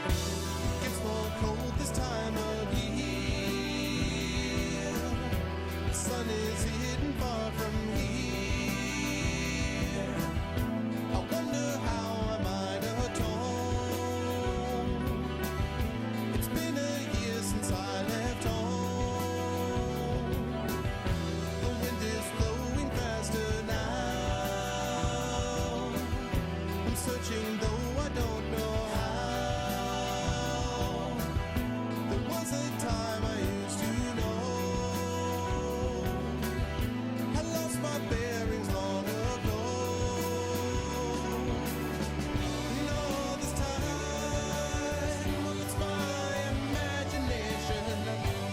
Gets more cold this time of year. The sun is hidden far from here. I wonder how I might atone. It's been a year since I left home. The wind is blowing faster now. I'm searching though I don't know how. There was a time I used to know. I lost my bearings long ago. No, this time, well, it's my imagination,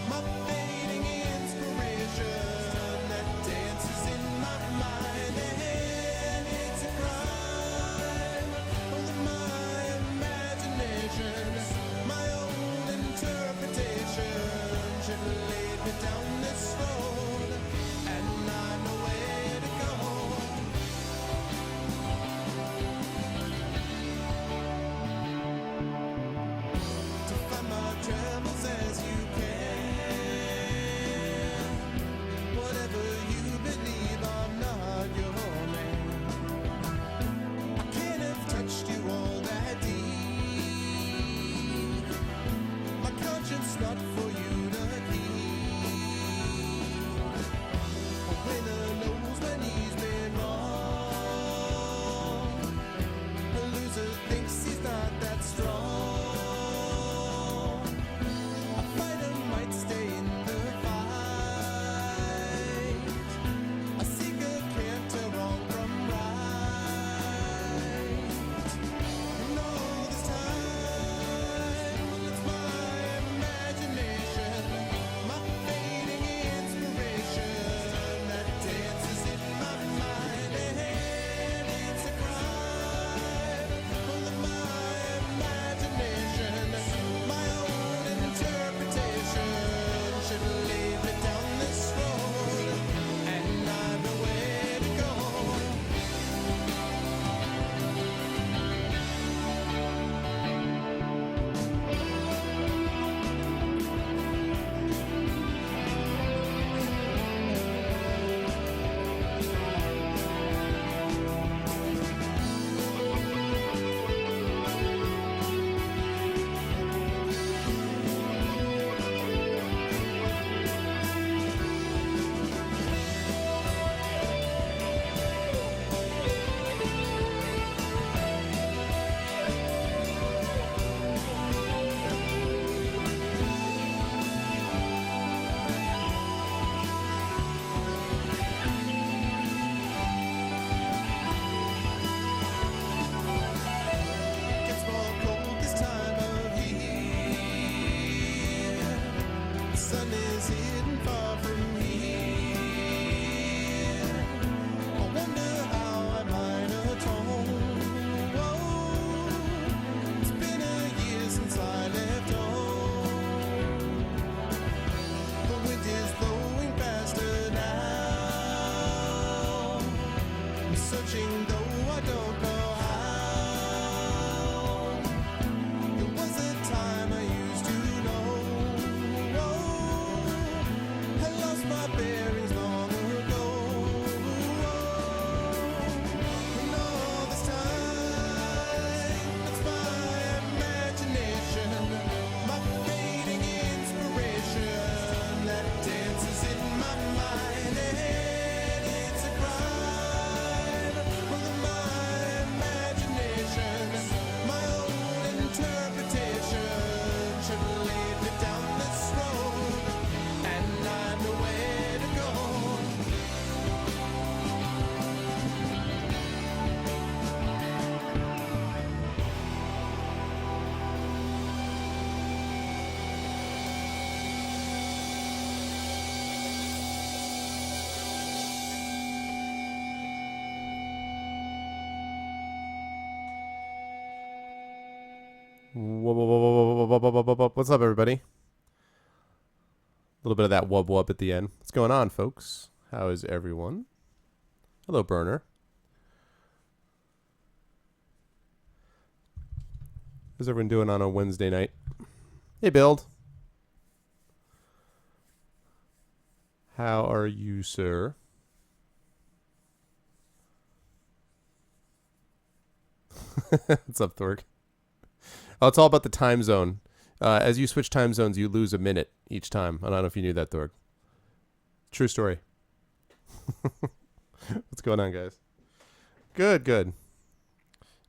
my fading inspiration that dances in my mind, and it's a crime of my imagination. My own interpretation should lead me down this road, and I know where to go. To find my travels as you can. Whatever you believe, I'm not your man. I can't have touched you all that deep. My conscience not for you to keep. A winner knows when he's been wrong. A loser thinks he's not that strong. A fighter might stay in the fight. A seeker can't tell wrong from right. No, this time, well, it's my imagination, my fading inspiration that dances in my mind, and it's a crime of my imagination. My own interpretation should lead me down this road, and I know where to go. Gets more cold this time of year. The sun is hidden far from here. I wonder how I might atone. Whoa, it's been a year since I left home. The wind is blowing faster now. I'm searching though I don't know how. There was a time I used to know. I lost my bearings long ago. And all this time, it's my imagination, my fading inspiration that dances in my mind, and it's a crime of my imagination. My own interpretation should lead me down this road, and I know where to go. What's up, everybody? A little bit of that wub wub at the end. What's going on, folks? How is everyone? Hello, Burner. How's everyone doing on a Wednesday night? Hey, Build. How are you, sir? What's up, Thorg? Oh, it's all about the time zone. As you switch time zones, you lose a minute each time. I don't know if you knew that, Thorg. True story. What's going on, guys? Good, good.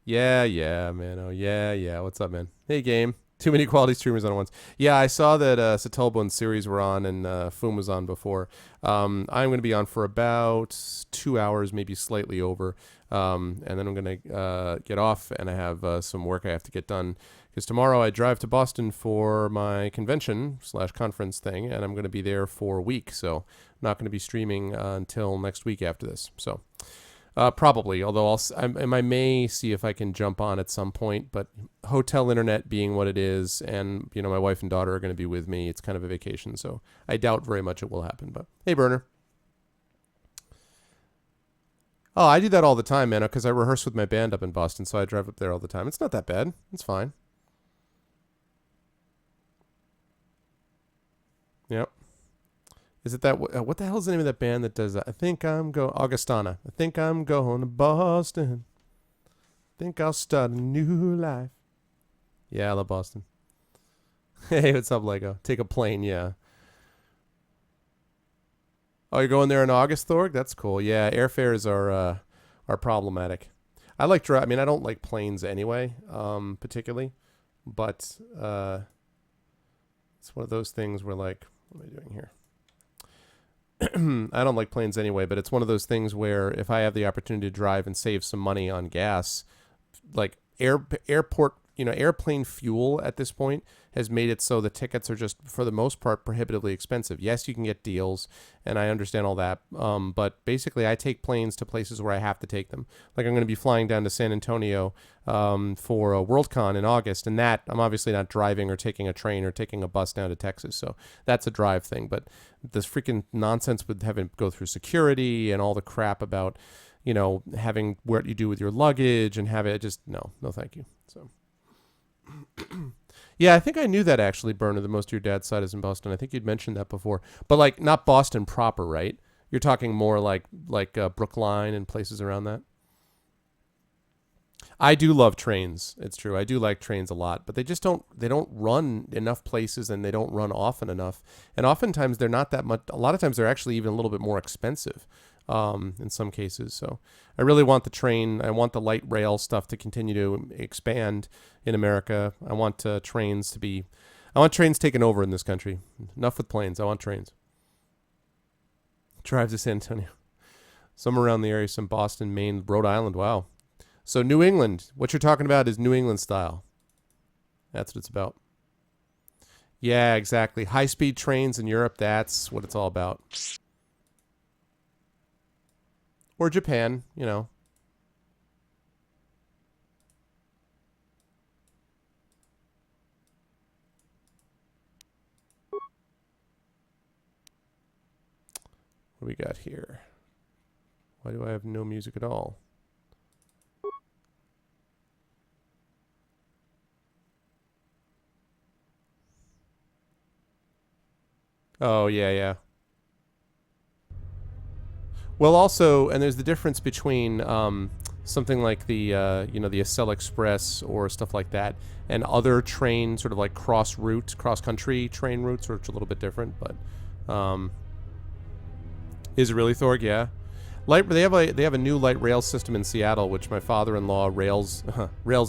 Yeah, man. Oh, yeah. What's up, man? Hey, game. Too many quality streamers on at once. Yeah, I saw that Satulbo and Series were on and Foom was on before. I'm going to be on for about 2 hours, maybe slightly over. And then I'm going to get off, and I have some work I have to get done. Because tomorrow I drive to Boston for my convention/conference thing, and I'm going to be there for a week. So I'm not going to be streaming until next week after this. So probably, although I may see if I can jump on at some point. But hotel internet being what it is, and my wife and daughter are going to be with me. It's kind of a vacation, so I doubt very much it will happen. But hey, Burner. Oh, I do that all the time, man, because I rehearse with my band up in Boston, so I drive up there all the time. It's not that bad. It's fine. Yep. Is it that? What the hell is the name of that band that does that? Augustana. I think I'm going to Boston. Think I'll start a new life. Yeah, I love Boston. Hey, what's up, Lego? Take a plane, yeah. Oh, you're going there in August, Thorg? That's cool. Yeah, airfares are problematic. I don't like planes anyway, particularly, but it's one of those things where, like, what am I doing here? I don't like planes anyway, but it's one of those things where if I have the opportunity to drive and save some money on gas, like airplane fuel at this point has made it so the tickets are just, for the most part, prohibitively expensive. Yes, you can get deals, and I understand all that, but basically I take planes to places where I have to take them. Like I'm going to be flying down to San Antonio for a Worldcon in August, and that I'm obviously not driving or taking a train or taking a bus down to Texas, so that's a drive thing. But this freaking nonsense with having to go through security and all the crap about, having what you do with your luggage and have it, just no thank you. So yeah, I think I knew that actually, Burner, that most of your dad's side is in Boston. I think you'd mentioned that before. But like not Boston proper, right? You're talking more like Brookline and places around that. I do love trains. It's true. I do like trains a lot, but they don't run enough places, and they don't run often enough. And oftentimes they're not that much. A lot of times they're actually even a little bit more expensive in some cases. So I really want the train. I want the light rail stuff to continue to expand in America. I want trains taken over in this country. Enough with planes. I want trains. Drive to San Antonio. Some around the area, some Boston, Maine, Rhode Island. Wow. So New England, what you're talking about is New England style. That's what it's about. Yeah, exactly. High-speed trains in Europe, that's what it's all about. Or Japan, What do we got here? Why do I have no music at all? Oh, yeah. Well, also, and there's the difference between something like the the Acela Express or stuff like that, and other train sort of like cross-country train routes, which are a little bit different. But is it really, Thorg? Yeah. They have a new light rail system in Seattle, which my father-in-law rails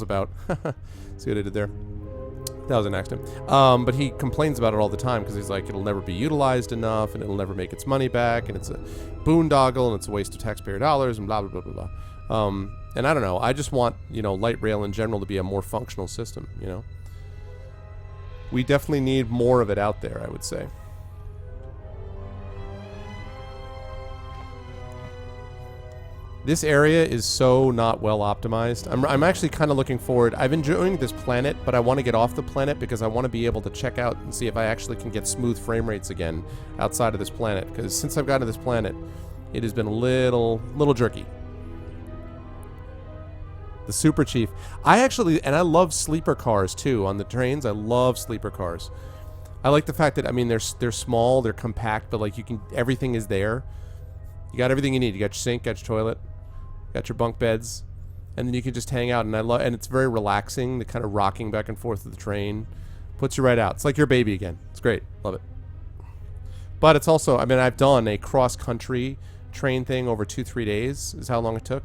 about. See what I did there? That was an accident. But he complains about it all the time because he's like, it'll never be utilized enough, and it'll never make its money back, and it's a boondoggle, and it's a waste of taxpayer dollars, and blah, blah, blah, blah, blah. And I don't know. I just want, light rail in general to be a more functional system, We definitely need more of it out there, I would say. This area is so not well optimized. I'm actually kind of looking forward. I've enjoying this planet, but I want to get off the planet because I want to be able to check out and see if I actually can get smooth frame rates again outside of this planet. Because since I've gotten to this planet, it has been a little jerky. The Super Chief. I actually, and I love sleeper cars too on the trains. I love sleeper cars. I like the fact that, I mean, they're small, they're compact, but like everything is there. You got everything you need. You got your sink, got your toilet, got your bunk beds, and then you can just hang out. And it's very relaxing. The kind of rocking back and forth of the train puts you right out. It's like your baby again. It's great. Love it. But it's also, I mean, I've done a cross country train thing over 2-3 days is how long it took.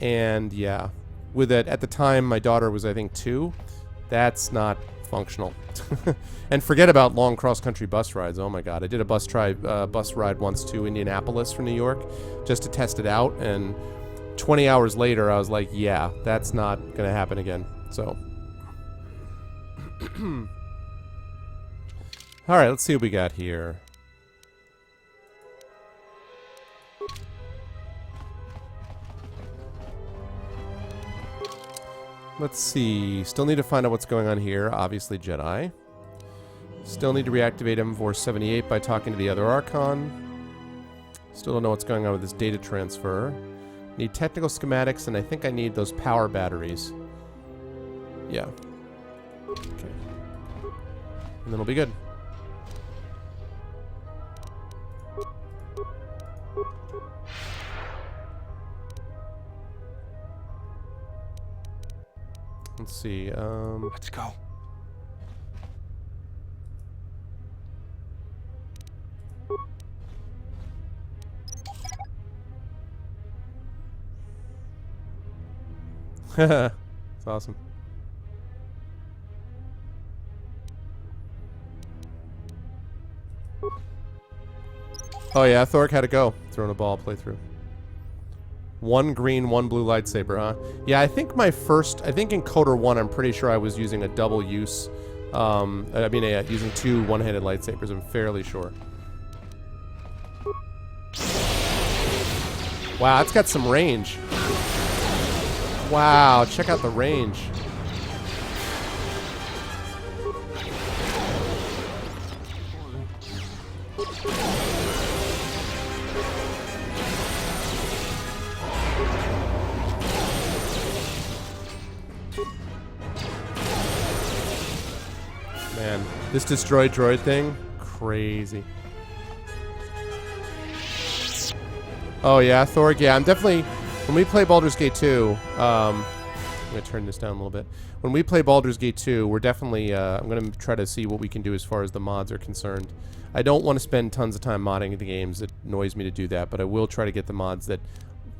And yeah, with it at the time, my daughter was, I think, 2. That's not functional. And forget about long cross-country bus rides. Oh my god, I did a bus ride once to Indianapolis from New York just to test it out, and 20 hours later I was like, yeah, that's not gonna happen again. So all right, let's see what we got here. Let's see. Still need to find out what's going on here. Obviously, Jedi. Still need to reactivate M478 by talking to the other Archon. Still don't know what's going on with this data transfer. Need technical schematics, and I think I need those power batteries. Yeah. Okay. And then we'll be good. Let's see. Let's go. It's awesome. Oh yeah, Thork had to go. Throwing a ball playthrough. 1 green, 1 blue lightsaber, huh? Yeah, I think in Coder 1, I'm pretty sure I was using a double use. Using 2 one-handed lightsabers, I'm fairly sure. Wow, it's got some range. Wow, check out the range. Man, this destroy droid thing, crazy. Oh yeah, Thorg, yeah, I'm definitely, when we play Baldur's Gate 2, I'm going to turn this down a little bit. When we play Baldur's Gate 2, we're definitely, I'm going to try to see what we can do as far as the mods are concerned. I don't want to spend tons of time modding the games. It annoys me to do that, but I will try to get the mods that,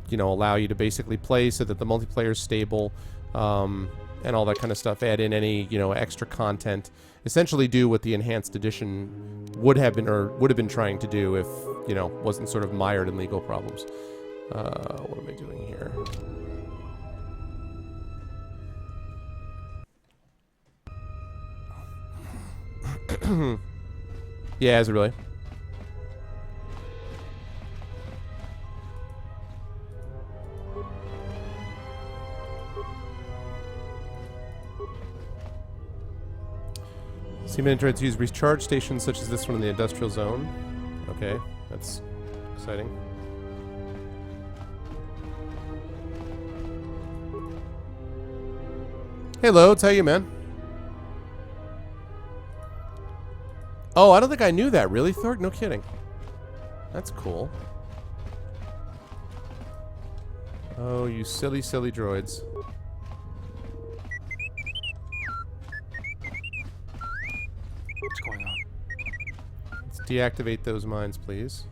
you know, allow you to basically play so that the multiplayer is stable, and all that kind of stuff. Add in any, you know, extra content. Essentially do what the enhanced edition would have been trying to do if, you know, wasn't sort of mired in legal problems. What am I doing here? Yeah, is it really? Seaman droids use recharge stations such as this one in the industrial zone. Okay, that's exciting. Hey Loads, how you, man? Oh, I don't think I knew that. Really, Thork? No kidding. That's cool. Oh, you silly, silly droids. What's going on? Let's deactivate those mines, please.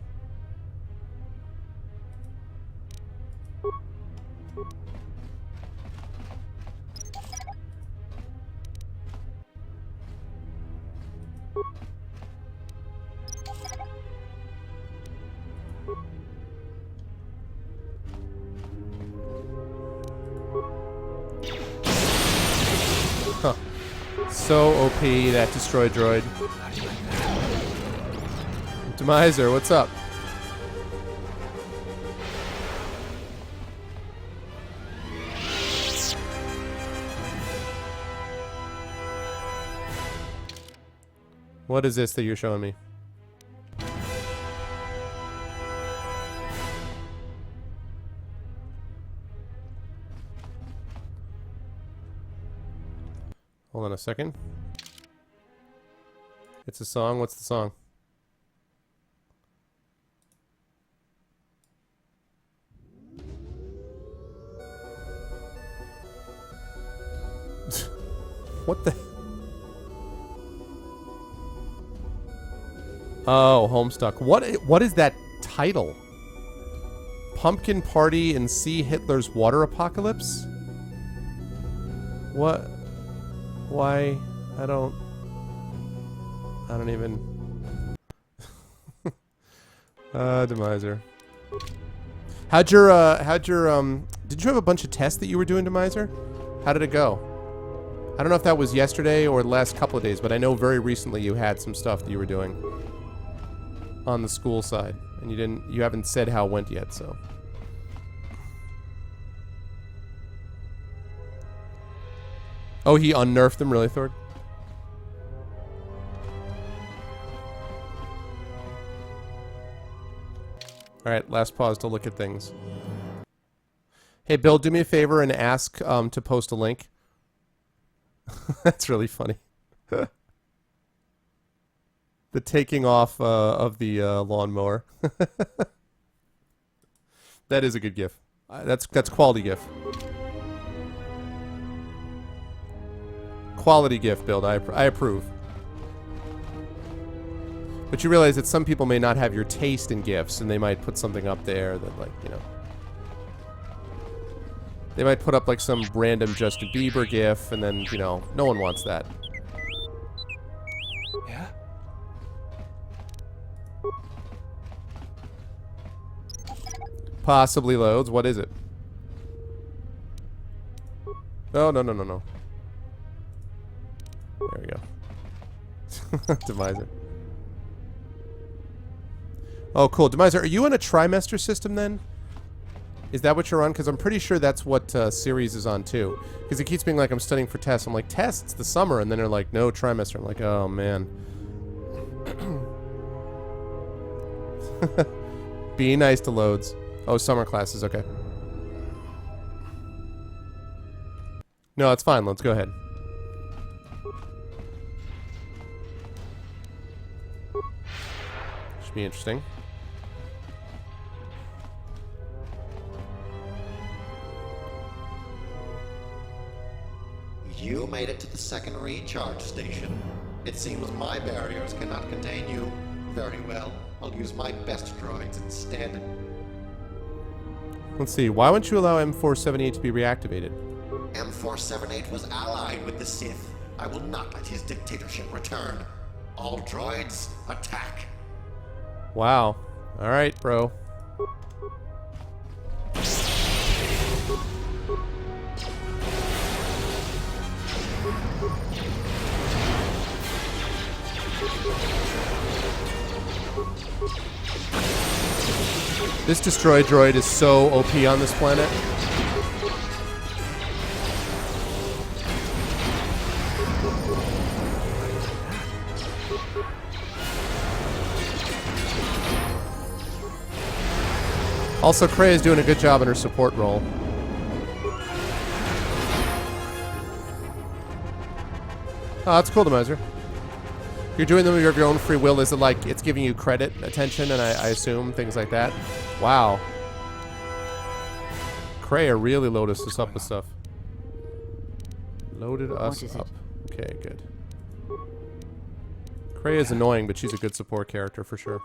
Huh. So OP, that destroy droid. Demiser, what's up? What is this that you're showing me? Hold on a second. It's a song. What's the song? What the? Oh, Homestuck. What is that title? Pumpkin Party and See Hitler's Water Apocalypse? What? Why? I don't even. Demiser. How'd your did you have a bunch of tests that you were doing, Demiser? How did it go? I don't know if that was yesterday or the last couple of days, but I know very recently you had some stuff that you were doing on the school side, and you haven't said how it went yet, so. Oh, he unnerfed them, really, Thord? Alright, last pause to look at things. Hey, Bill, do me a favor and ask to post a link. That's really funny. The taking off of the lawnmower. That is a good gif. That's quality gif. Quality gif build. I approve. But you realize that some people may not have your taste in gifs, and they might put something up there that, like, you know. They might put up, like, some random Justin Bieber gif, and then, you know, no one wants that. Yeah? Possibly loads. What is it? Oh, no. There we go. Demiser. Oh, cool. Demiser, are you on a trimester system then? Is that what you're on? Because I'm pretty sure that's what series is on too. Because it keeps being like, I'm studying for tests. I'm like, tests? The summer. And then they're like, no, trimester. I'm like, oh, man. Be nice to loads. Oh, summer classes. Okay. No, it's fine. Let's go ahead. Should be interesting. You made it to the second recharge station. It seems my barriers cannot contain you. Very well. I'll use my best droids instead. Let's see. Why won't you allow M478 to be reactivated? M478 was allied with the Sith. I will not let his dictatorship return. All droids, attack. Wow. Alright, bro. This destroy droid is so OP on this planet. Also, Cray is doing a good job in her support role. Oh, that's cool, Demiser. You're doing them of your own free will. Is it like it's giving you credit, attention, and I assume things like that? Wow. Kreia really loaded us up with stuff. Loaded us up. Okay, good. Kreia is annoying, but she's a good support character for sure.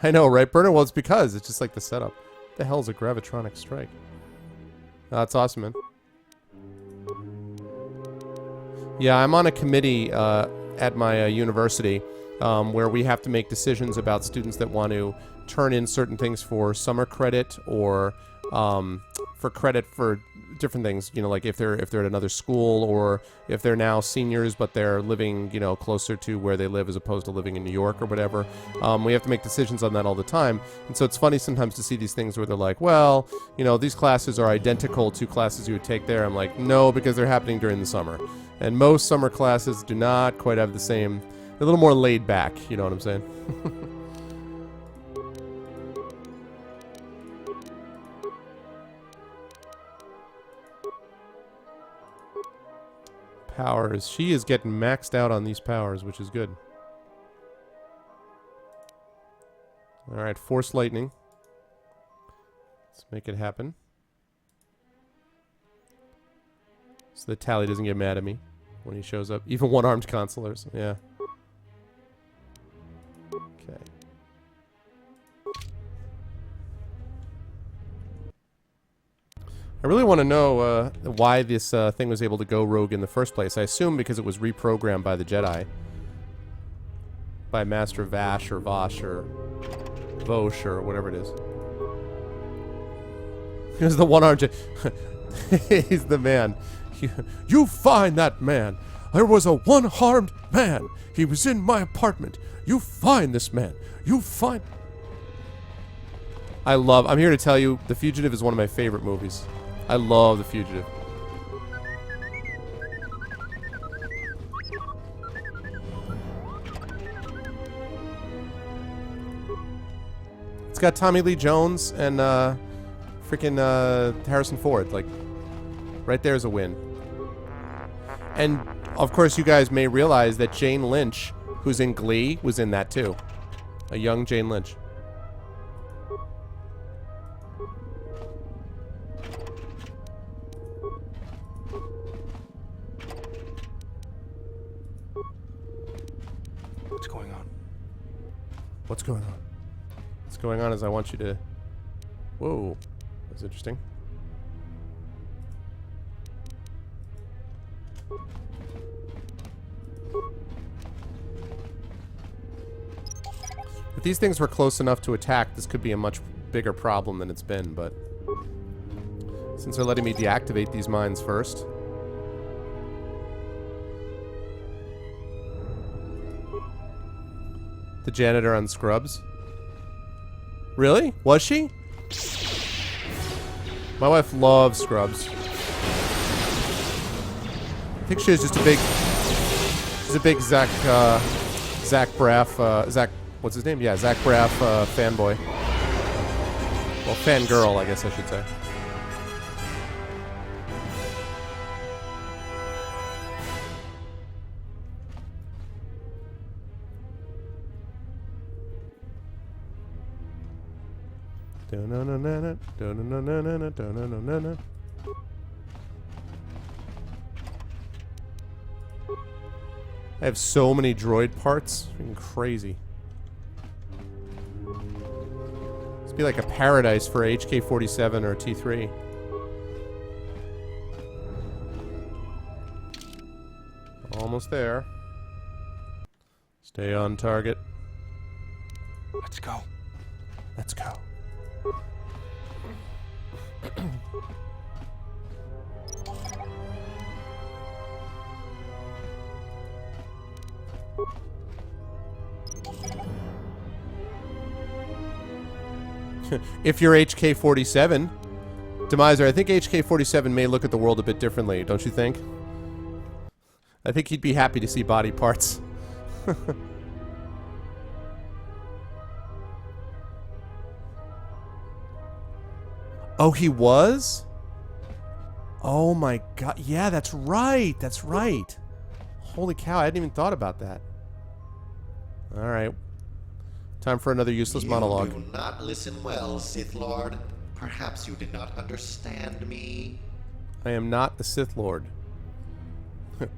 I know, right, Burner? Well, it's because it's just like the setup. What the hell's a gravitronic strike? Oh, that's awesome, man. Yeah, I'm on a committee at my university where we have to make decisions about students that want to turn in certain things for summer credit or for credit for different things. You know, like if they're at another school or if they're now seniors but they're living, you know, closer to where they live as opposed to living in New York or whatever. We have to make decisions on that all the time. And so it's funny sometimes to see these things where they're like, well, you know, these classes are identical to classes you would take there. I'm like, no, because they're happening during the summer. And most summer classes do not quite have the same, they're a little more laid back, you know what I'm saying? Powers. She is getting maxed out on these powers, which is good. Alright, Force Lightning. Let's make it happen. So the Tally doesn't get mad at me when he shows up. Even one-armed consulars. Yeah. Okay. I really want to know why this thing was able to go rogue in the first place. I assume because it was reprogrammed by the Jedi. By Master Vash or Vosh or Vosh or whatever it is. Here's the one-armed... He's the man. You find that man. There was a one-armed man. He was in my apartment. You find this man. You find... I'm here to tell you, The Fugitive is one of my favorite movies. I love The Fugitive. It's got Tommy Lee Jones and freaking Harrison Ford. Like, right there's a win. And of course, you guys may realize that Jane Lynch, who's in Glee, was in that too. A young Jane Lynch. What's going on? What's going on? What's going on is I want you to... Whoa. That's interesting. If these things were close enough to attack, this could be a much bigger problem than it's been, but... Since they're letting me deactivate these mines first... The janitor on Scrubs. Really? Was she? My wife loves Scrubs. I think she is just a big... She's a big Zach Braff, Zach... What's his name? Yeah, Zach Braff fanboy. Well, fangirl, I guess I should say. I have so many droid parts. Freaking crazy. This would be like a paradise for HK-47 or T3. Almost there. Stay on target. Let's go. Let's go. If you're HK-47, Demiser, I think HK-47 may look at the world a bit differently, don't you think? I think he'd be happy to see body parts. Oh, he was? Oh my god. Yeah, that's right. That's right. Holy cow, I hadn't even thought about that. Alright. Time for another useless monologue. You do not listen well, Sith Lord. Perhaps you did not understand me. I am not a Sith Lord.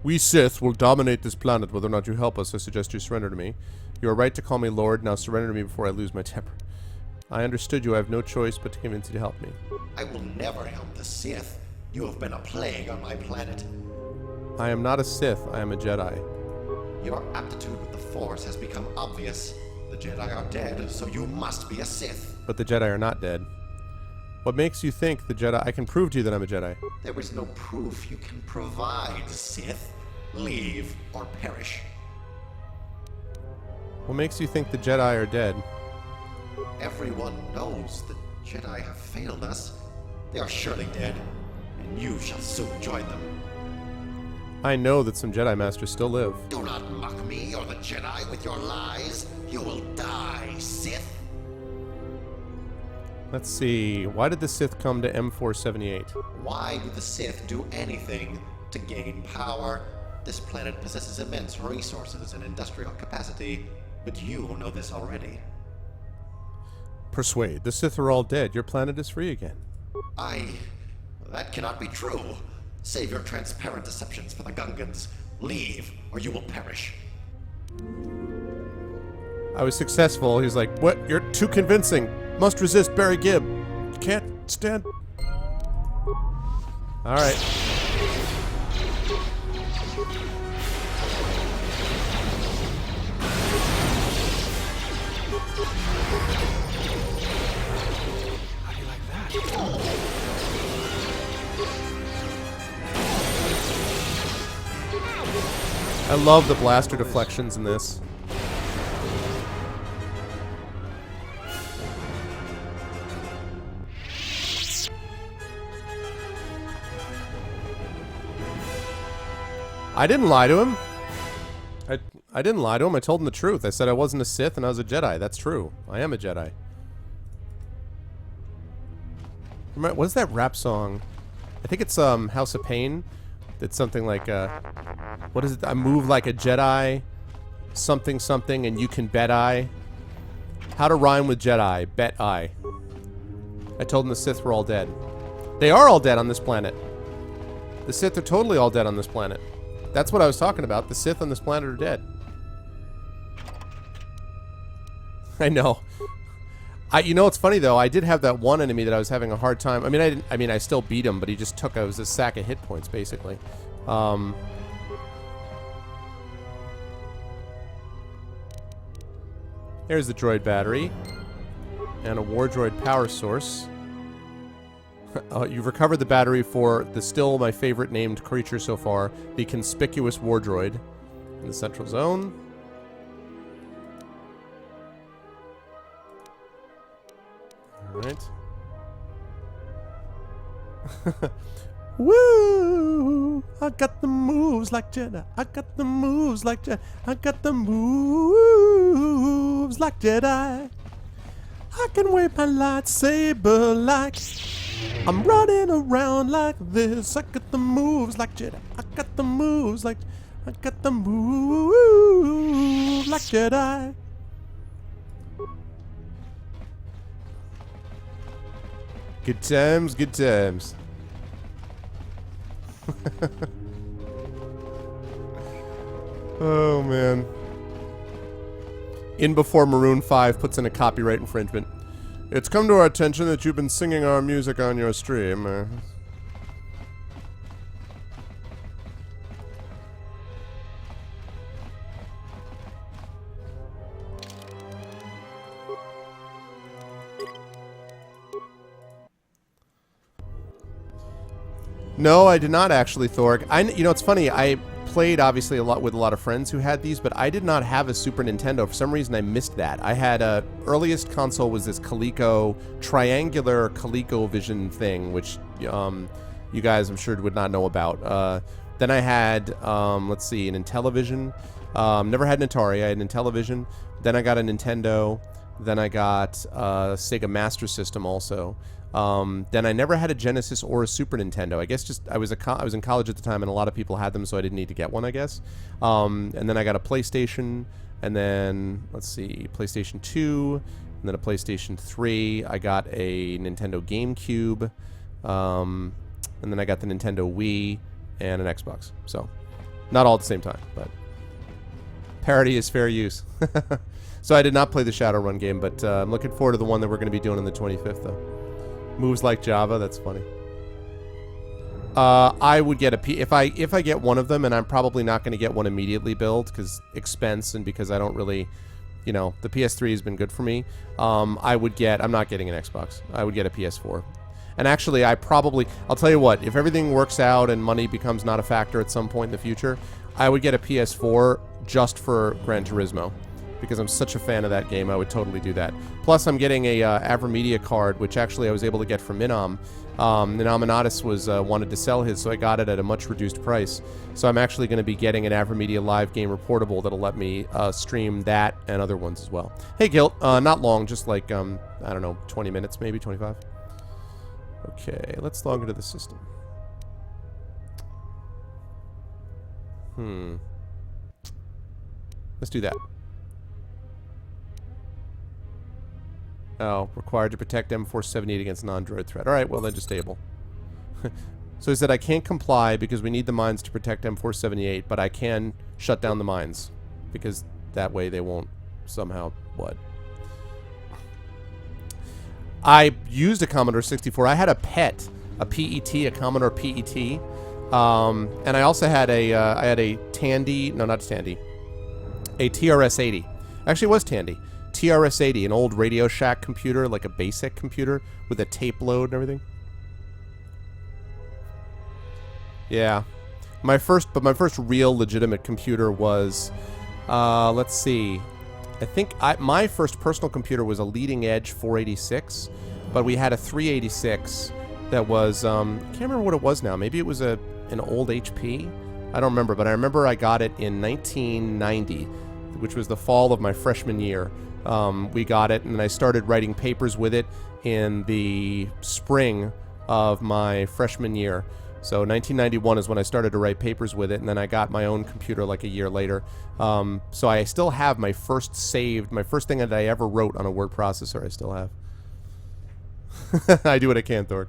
We Sith will dominate this planet whether or not you help us. I suggest you surrender to me. You are right to call me Lord. Now surrender to me before I lose my temper. I understood you. I have no choice but to convince you to help me. I will never help the Sith. You have been a plague on my planet. I am not a Sith. I am a Jedi. Your aptitude with the Force has become obvious. The Jedi are dead, so you must be a Sith. But the Jedi are not dead. What makes you think the Jedi... I can prove to you that I'm a Jedi. There is no proof you can provide, Sith. Leave or perish. What makes you think the Jedi are dead? Everyone knows the Jedi have failed us. They are surely dead, and you shall soon join them. I know that some Jedi Masters still live. Do not mock me or the Jedi with your lies. You will die, Sith. Let's see. Why did the Sith come to M478? Why do the Sith do anything to gain power? This planet possesses immense resources and industrial capacity, but you know this already. Persuade. The Sith are all dead. Your planet is free again. That cannot be true. Save your transparent deceptions for the Gungans. Leave, or you will perish. I was successful. He's like, what? You're too convincing. Must resist Barry Gibb. Can't stand. Alright. How do you like that? I love the blaster deflections in this. I didn't lie to him. I didn't lie to him. I told him the truth. I said I wasn't a Sith and I was a Jedi. That's true. I am a Jedi. What is that rap song? I think it's House of Pain. It's something like what is it? I move like a Jedi, something something, and you can bet I. How to rhyme with Jedi? Bet I. I told him the Sith were all dead. They are all dead on this planet. The Sith are totally all dead on this planet. That's what I was talking about. The Sith on this planet are dead. I know. You know what's funny though? I did have that one enemy that I was having a hard time. I mean, I still beat him, but he just took. I was a sack of hit points basically. There's the droid battery and a war droid power source. You've recovered the battery for the still my favorite named creature so far, the conspicuous war droid in the central zone. Alright. Woo! I got the moves like Jedi. I got the moves like Jedi. I got the moves like Jedi. I can wave my lightsaber like I'm running around like this. I got the moves like Jedi. I got the moves like I got the moves like Jedi. Good times, good times. Oh man. In before Maroon 5 puts in a copyright infringement. It's come to our attention that you've been singing our music on your stream. No, I did not actually, Thorg. You know, it's funny. I played obviously a lot with a lot of friends who had these, but I did not have a Super Nintendo. For some reason, I missed that. I had earliest console was this Coleco triangular ColecoVision thing, which you guys I'm sure would not know about. Then I had let's see, an Intellivision. Never had an Atari. I had an Intellivision. Then I got a Nintendo. Then I got a Sega Master System also. Then I never had a Genesis or a Super Nintendo. I guess just I was in college at the time, and a lot of people had them, so I didn't need to get one, I guess. And then I got a PlayStation, and then let's see, PlayStation 2, and then a PlayStation 3. I got a Nintendo GameCube, and then I got the Nintendo Wii and an Xbox. So not all at the same time, but parity is fair use. So I did not play the Shadowrun game, but I'm looking forward to the one that we're going to be doing on the 25th, though. Moves like Java, that's funny. I would get if I get one of them, and I'm probably not going to get one immediately built because expense and because I don't really, you know, the PS3 has been good for me. I'm not getting an Xbox. I would get a PS4. And actually, I'll tell you what, if everything works out and money becomes not a factor at some point in the future, I would get a PS4 just for Gran Turismo. Because I'm such a fan of that game, I would totally do that. Plus, I'm getting a AverMedia card, which actually I was able to get from Minom. Nominatus wanted to sell his, so I got it at a much reduced price. So I'm actually going to be getting an AverMedia live game reportable that'll let me stream that and other ones as well. Hey, Gilt, not long, just like, I don't know, 20 minutes, maybe 25. Okay, let's log into the system. Let's do that. Oh, required to protect M478 against non-droid threat. Alright, well then disable. So he said I can't comply because we need the mines to protect M478, but I can shut down the mines. Because that way they won't somehow... What? I used a Commodore 64. I had a PET. A PET, a Commodore PET. And I also had a Tandy... No, not Tandy. A TRS-80. Actually, it was Tandy. TRS-80, an old Radio Shack computer, like a basic computer with a tape load and everything. Yeah. My first real legitimate computer was, let's see. I think my first personal computer was a leading edge 486, but we had a 386 that was, I can't remember what it was now. Maybe it was an old HP. I don't remember, but I remember I got it in 1990, which was the fall of my freshman year. We got it, and I started writing papers with it in the spring of my freshman year. So 1991 is when I started to write papers with it, and then I got my own computer like a year later. So I still have my first thing that I ever wrote on a word processor, I still have. I do what I can, Thor.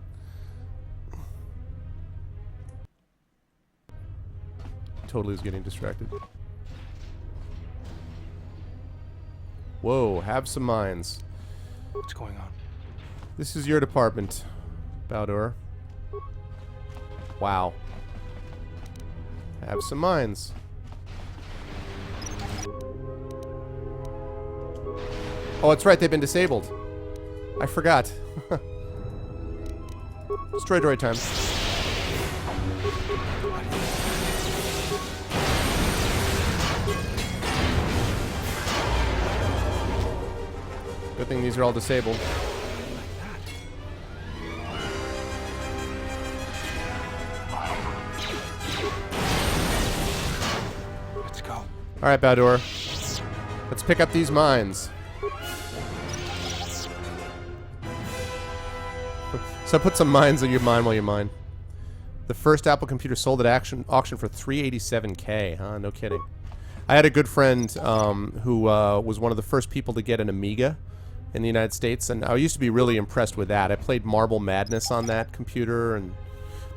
Totally is getting distracted. Whoa, have some mines. What's going on? This is your department, Baldur. Wow. Have some mines. Oh, that's right, they've been disabled. I forgot. Destroy droid time. Good thing these are all disabled. Let's go. Alright, Baldur. Let's pick up these mines. So put some mines in your mine while you mine. The first Apple computer sold at auction for $387K. Huh? No kidding. I had a good friend who was one of the first people to get an Amiga in the United States, and I used to be really impressed with that. I played Marble Madness on that computer,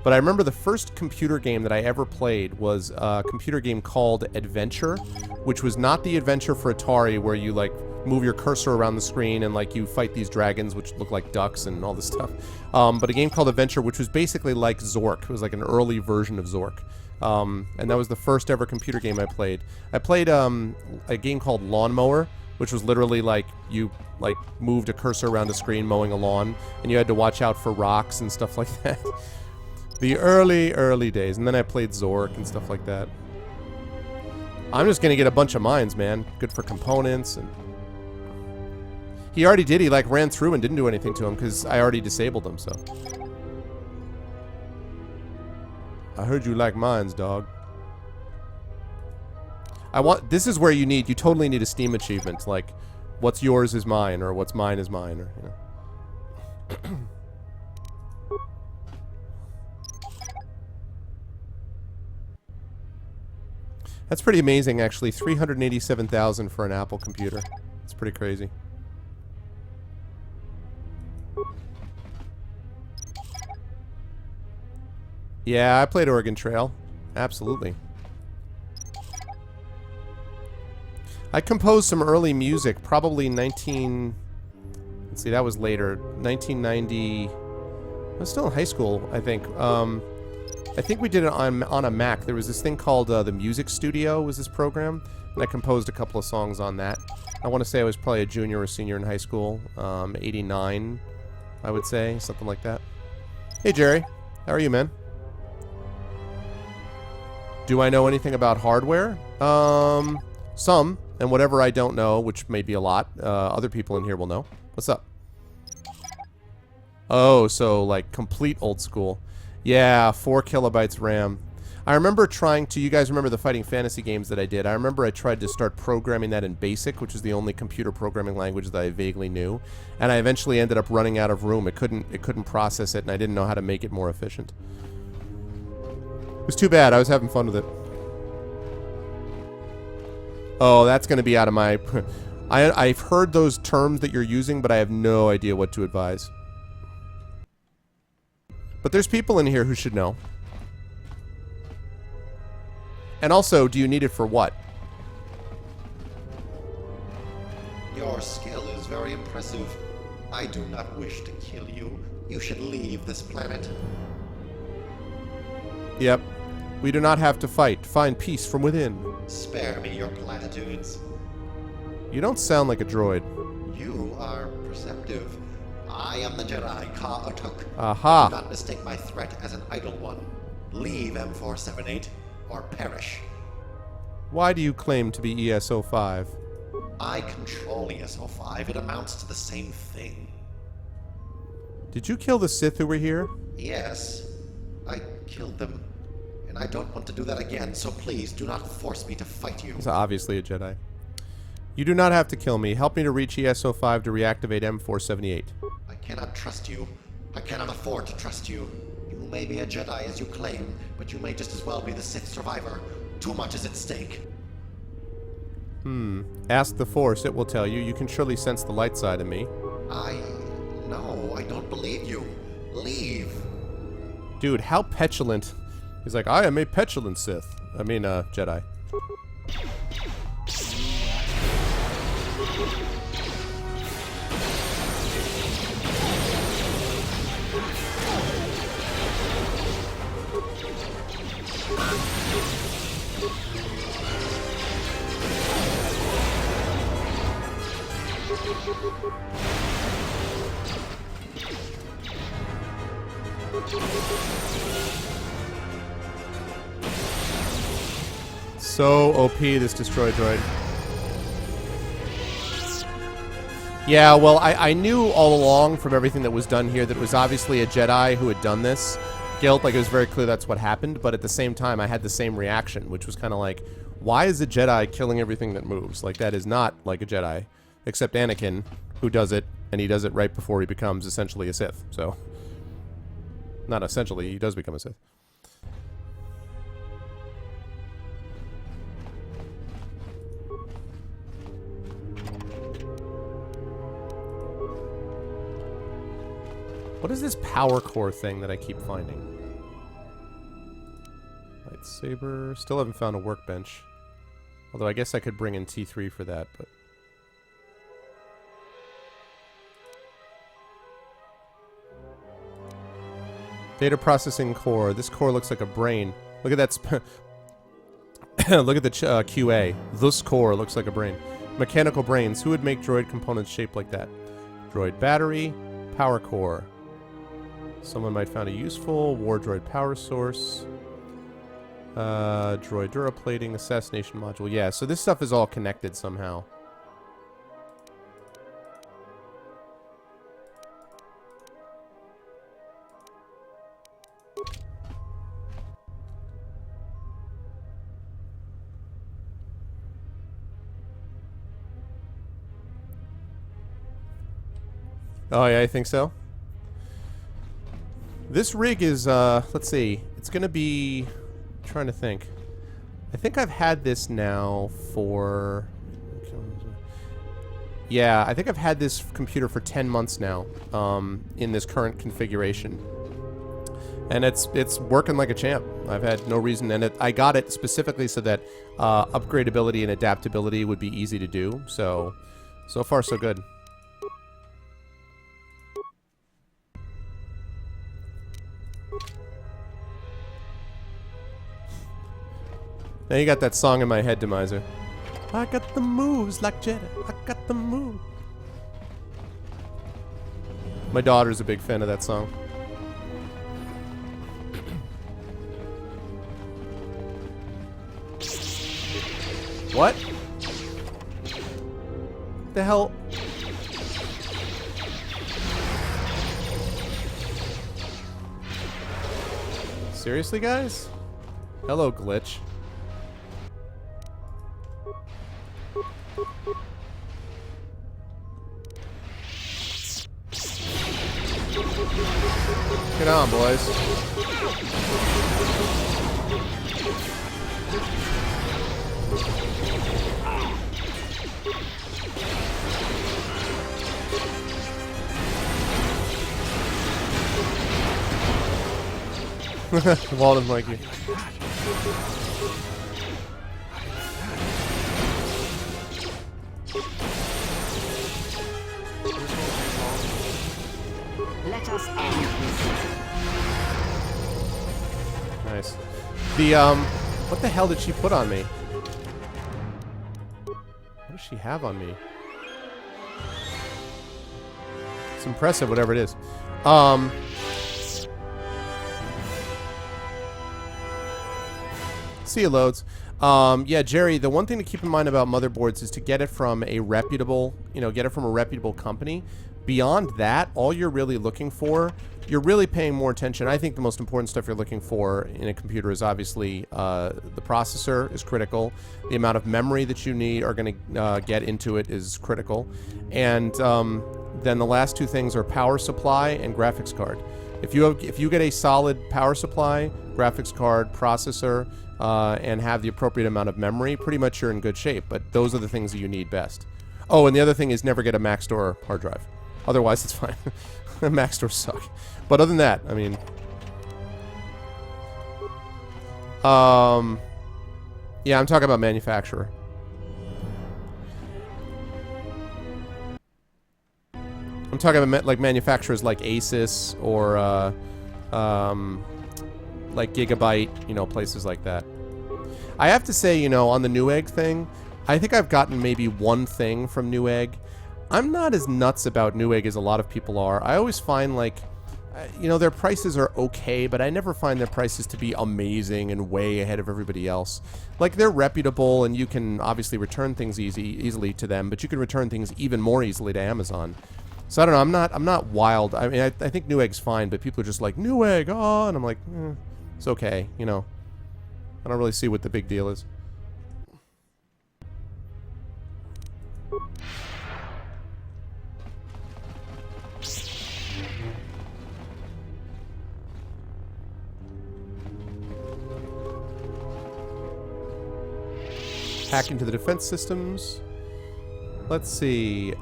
but I remember the first computer game that I ever played was a computer game called Adventure, which was not the Adventure for Atari where you like move your cursor around the screen and like you fight these dragons which look like ducks and all this stuff. But a game called Adventure, which was basically like Zork. It was like an early version of Zork. And that was the first ever computer game I played. I played a game called Lawnmower, which was literally like you like moved a cursor around a screen mowing a lawn, and you had to watch out for rocks and stuff like that. The early days. And then I played Zork and stuff like that. I'm just gonna get a bunch of mines, man. Good for components. And he already did. He like ran through and didn't do anything to him because I already disabled him, so. I heard you like mines, dog. This is where you totally need a Steam achievement, like, what's yours is mine, or what's mine is mine, or, you know. That's pretty amazing, actually. $387,000 for an Apple computer. It's pretty crazy. Yeah, I played Oregon Trail. Absolutely. I composed some early music, probably let's see, that was later. 1990... I was still in high school, I think. I think we did it on a Mac. There was this thing called the Music Studio, was this program, and I composed a couple of songs on that. I want to say I was probably a junior or senior in high school. 89, I would say, something like that. Hey, Jerry. How are you, man? Do I know anything about hardware? Some, and whatever I don't know, which may be a lot, other people in here will know. What's up? Oh, so like complete old school. Yeah, 4 kilobytes RAM. I remember trying to, you guys remember the Fighting Fantasy games that I did? I remember I tried to start programming that in BASIC, which is the only computer programming language that I vaguely knew, and I eventually ended up running out of room. It couldn't process it, and I didn't know how to make it more efficient. It was too bad. I was having fun with it. Oh, that's going to be out of my... I've heard those terms that you're using, but I have no idea what to advise. But there's people in here who should know. And also, do you need it for what? Your skill is very impressive. I do not wish to kill you. You should leave this planet. Yep. We do not have to fight. Find peace from within. Spare me your platitudes. You don't sound like a droid. You are perceptive. I am the Jedi Ka-Atuk. Aha. Do not mistake my threat as an idle one. Leave M478 or perish. Why do you claim to be ESO5? I control ESO5. It amounts to the same thing. Did you kill the Sith who were here? Yes, I killed them. And I don't want to do that again, so please do not force me to fight you. He's obviously a Jedi. You do not have to kill me. Help me to reach ESO5 to reactivate M478. I cannot trust you. I cannot afford to trust you. You may be a Jedi as you claim, but you may just as well be the Sith survivor. Too much is at stake. Ask the Force. It will tell you. You can surely sense the light side of me. No, I don't believe you. Leave. Dude, how petulant. He's like, I am a petulant Sith. I mean, Jedi. So OP, this destroy droid. Yeah, well, I knew all along from everything that was done here that it was obviously a Jedi who had done this. Guilt, like, it was very clear that's what happened, but at the same time, I had the same reaction, which was kind of like, why is a Jedi killing everything that moves? Like, that is not like a Jedi, except Anakin, who does it, and he does it right before he becomes essentially a Sith, so... Not essentially, he does become a Sith. What is this power core thing that I keep finding? Lightsaber. Still haven't found a workbench. Although I guess I could bring in T3 for that, but... Data processing core. This core looks like a brain. Look at that. Look at the QA. This core looks like a brain. Mechanical brains. Who would make droid components shaped like that? Droid battery. Power core. Someone might find a useful. War droid power source. Droid duraplating. Assassination module. Yeah, so this stuff is all connected somehow. Oh, yeah, I think so. This rig is, let's see. It's going to be... I'm trying to think. I think I've had this now for... Yeah, I think I've had this computer for 10 months now, in this current configuration. And it's working like a champ. I've had no reason, and I got it specifically so that upgradability and adaptability would be easy to do. So far so good. Now you got that song in my head, Demiser. I got the moves like Jedi. I got the moves. My daughter's a big fan of that song. What? The hell? Seriously, guys? Hello, glitch. Get on, boys. Wall doesn't like you. Let us end this. Nice. The, what the hell did she put on me? What does she have on me? It's impressive, whatever it is. See you, loads. Yeah, Jerry, the one thing to keep in mind about motherboards is to get it from a reputable, get it from a reputable company. Beyond that, all you're really looking for, you're really paying more attention. I think the most important stuff you're looking for in a computer is obviously the processor is critical. The amount of memory that you need are going to get into it is critical. And then the last two things are power supply and graphics card. If you get a solid power supply, graphics card, processor, and have the appropriate amount of memory, pretty much you're in good shape. But those are the things that you need best. Oh, and the other thing is never get a Mac Store hard drive. Otherwise, it's fine. Mac Stores suck. But other than that, I mean... yeah, I'm talking about manufacturer. I'm talking about like manufacturers like Asus or like Gigabyte, places like that. I have to say, on the Newegg thing, I think I've gotten maybe one thing from Newegg. I'm not as nuts about Newegg as a lot of people are. I always find like, their prices are okay, but I never find their prices to be amazing and way ahead of everybody else. Like, they're reputable, and you can obviously return things easily to them, but you can return things even more easily to Amazon. So I don't know. I'm not wild. I mean, I think Newegg's fine, but people are just like, Newegg, oh, and I'm like, it's okay. I don't really see what the big deal is. Hack into the defense systems. Let's see.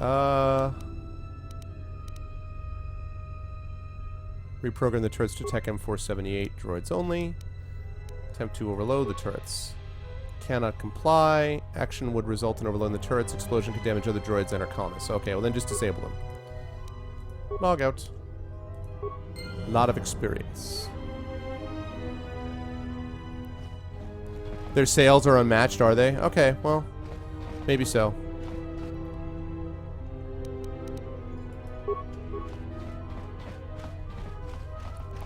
Reprogram the turrets to Tech M478 droids only. Attempt to overload the turrets. Cannot comply. Action would result in overloading the turrets. Explosion could damage other droids and our colonists. Okay, well then just disable them. Log out. Lot of experience. Their sales are unmatched, are they? Okay, well, maybe so.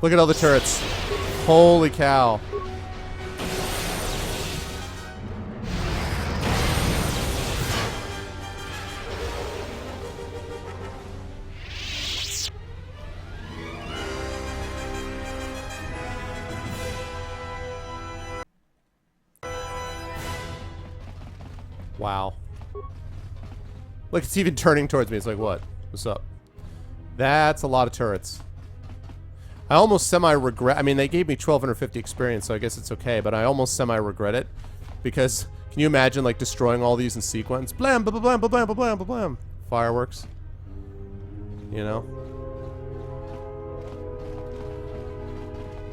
Look at all the turrets. Holy cow. Wow. Look, it's even turning towards me. It's like, what? What's up? That's a lot of turrets. I almost semi-regret... I mean, they gave me 1,250 experience, so I guess it's okay, but I almost semi-regret it. Because, can you imagine, like, destroying all these in sequence? Blam, blam, blam, blam, blam, blam, blam, blam. Fireworks.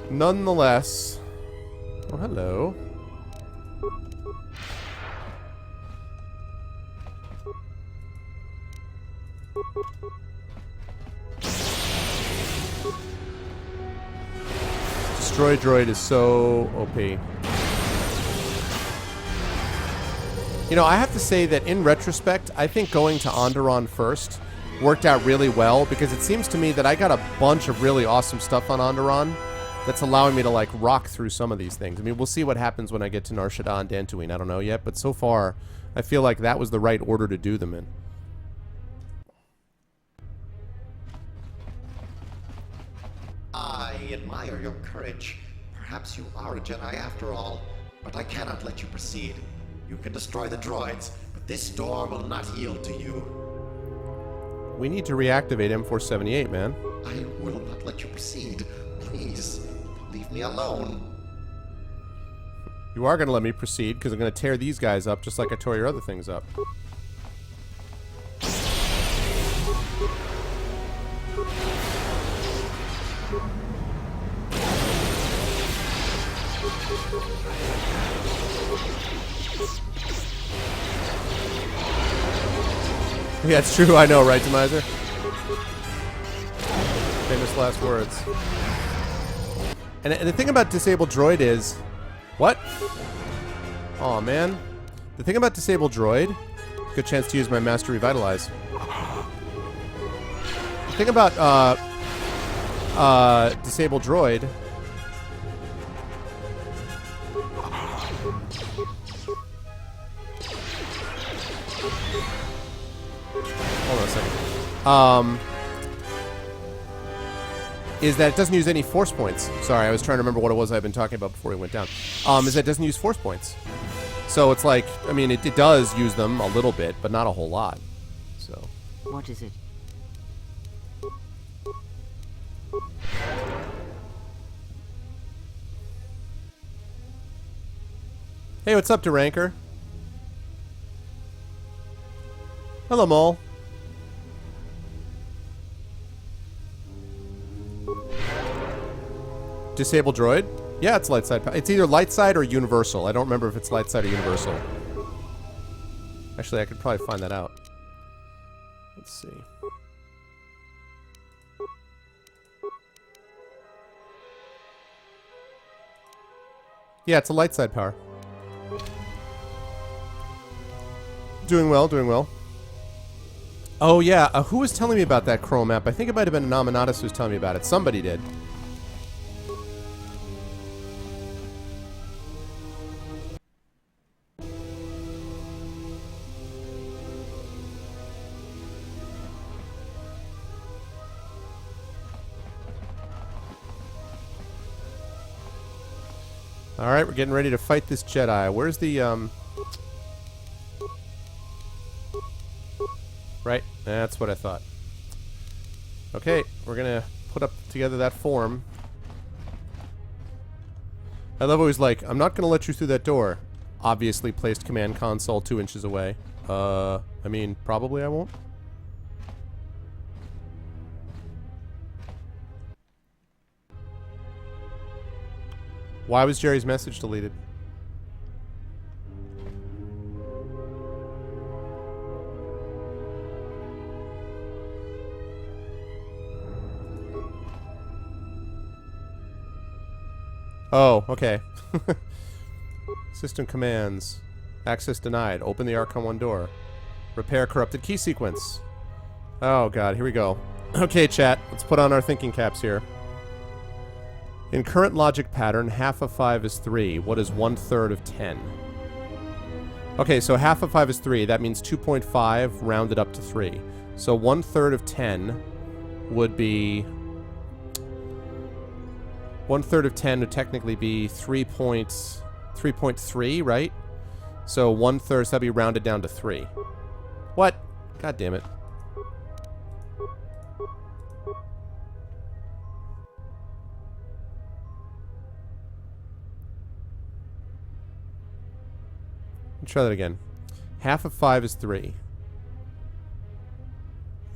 Nonetheless... Oh, hello. Destroy droid is so OP. I have to say that in retrospect, I think going to Onderon first worked out really well because it seems to me that I got a bunch of really awesome stuff on Onderon that's allowing me to like rock through some of these things. I mean, we'll see what happens when I get to Nar Shaddaa and Dantooine. I don't know yet, but so far, I feel like that was the right order to do them in. I admire your courage. Perhaps you are a Jedi after all, but I cannot let you proceed. You can destroy the droids, but this door will not yield to you. We need to reactivate M478, man. I will not let you proceed. Please, leave me alone. You are going to let me proceed because I'm going to tear these guys up just like I tore your other things up. Yeah, it's true. I know, right, Demiser? Famous last words. And the thing about disabled droid is... What? Aw, man. The thing about disabled droid... Good chance to use my Master Revitalize. The thing about, disabled droid... Hold on a second. Is that it doesn't use any force points. Sorry, I was trying to remember what it was I've been talking about before we went down. Is that it doesn't use force points. So it's like, I mean, it does use them a little bit, but not a whole lot. So. What is it? Hey, what's up, Duranker? Hello, Mole. Disable droid? Yeah, it's light side. It's either light side or universal. I don't remember if it's light side or universal. Actually, I could probably find that out. Let's see. Yeah, it's a light side power. Doing well, doing well. Oh, yeah. Who was telling me about that Chrome map? I think it might have been Nominatus who was telling me about it. Somebody did. Alright, we're getting ready to fight this Jedi. Where's the, Right, that's what I thought. Okay, we're gonna put up together that form. I love always like, I'm not gonna let you through that door. Obviously placed command console 2 inches away. I mean, probably I won't. Why was Jerry's message deleted? Oh, okay. System commands. Access denied. Open the Archon 1 door. Repair corrupted key sequence. Oh god, here we go. Okay, chat. Let's put on our thinking caps here. In current logic pattern, half of 5 is 3. What is 1/3 of 10? Okay, so half of 5 is 3. That means 2.5 rounded up to 3. So 1/3 of 10 would be... 1/3 of 10 would technically be 3.3, right? So 1/3, so that'd be rounded down to 3. What? God damn it. Let's try that again. Half of 5 is 3.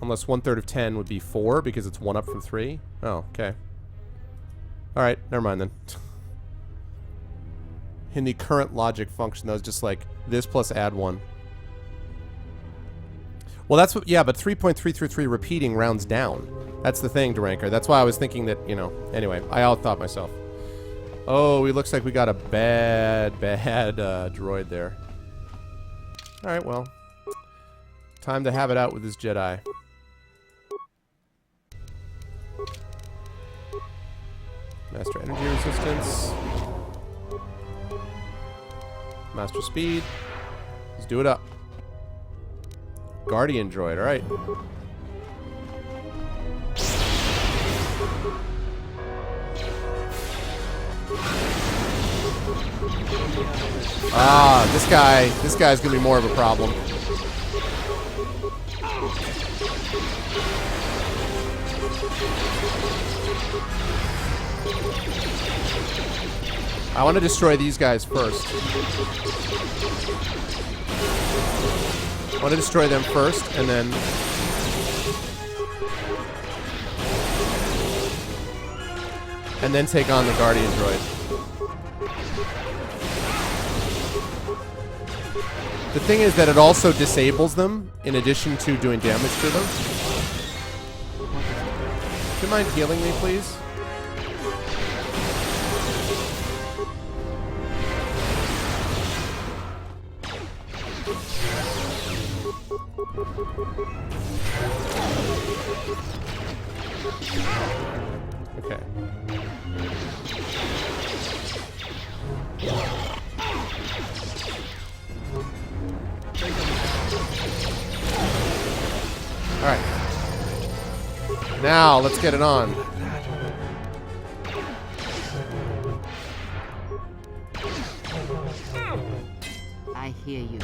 Unless 1/3 of 10 would be 4 because it's 1 up from 3. Oh, okay. Alright, never mind then. In the current logic function, that was just like this plus add 1. Well, that's what, yeah, but 3.333 repeating rounds down. That's the thing, Duranker. That's why I was thinking that, you know, anyway, I outthought myself. Oh, it looks like we got a bad droid there. Alright, well. Time to have it out with this Jedi. Master energy resistance. Master speed. Let's do it up. Guardian droid, alright. Ah, this guy's gonna be more of a problem. I want to destroy these guys first. I want to destroy them first, and then... and then take on the Guardian droid. The thing is that it also disables them in addition to doing damage to them. Do you mind healing me, please? Okay. All right. Now, let's get it on. I hear you.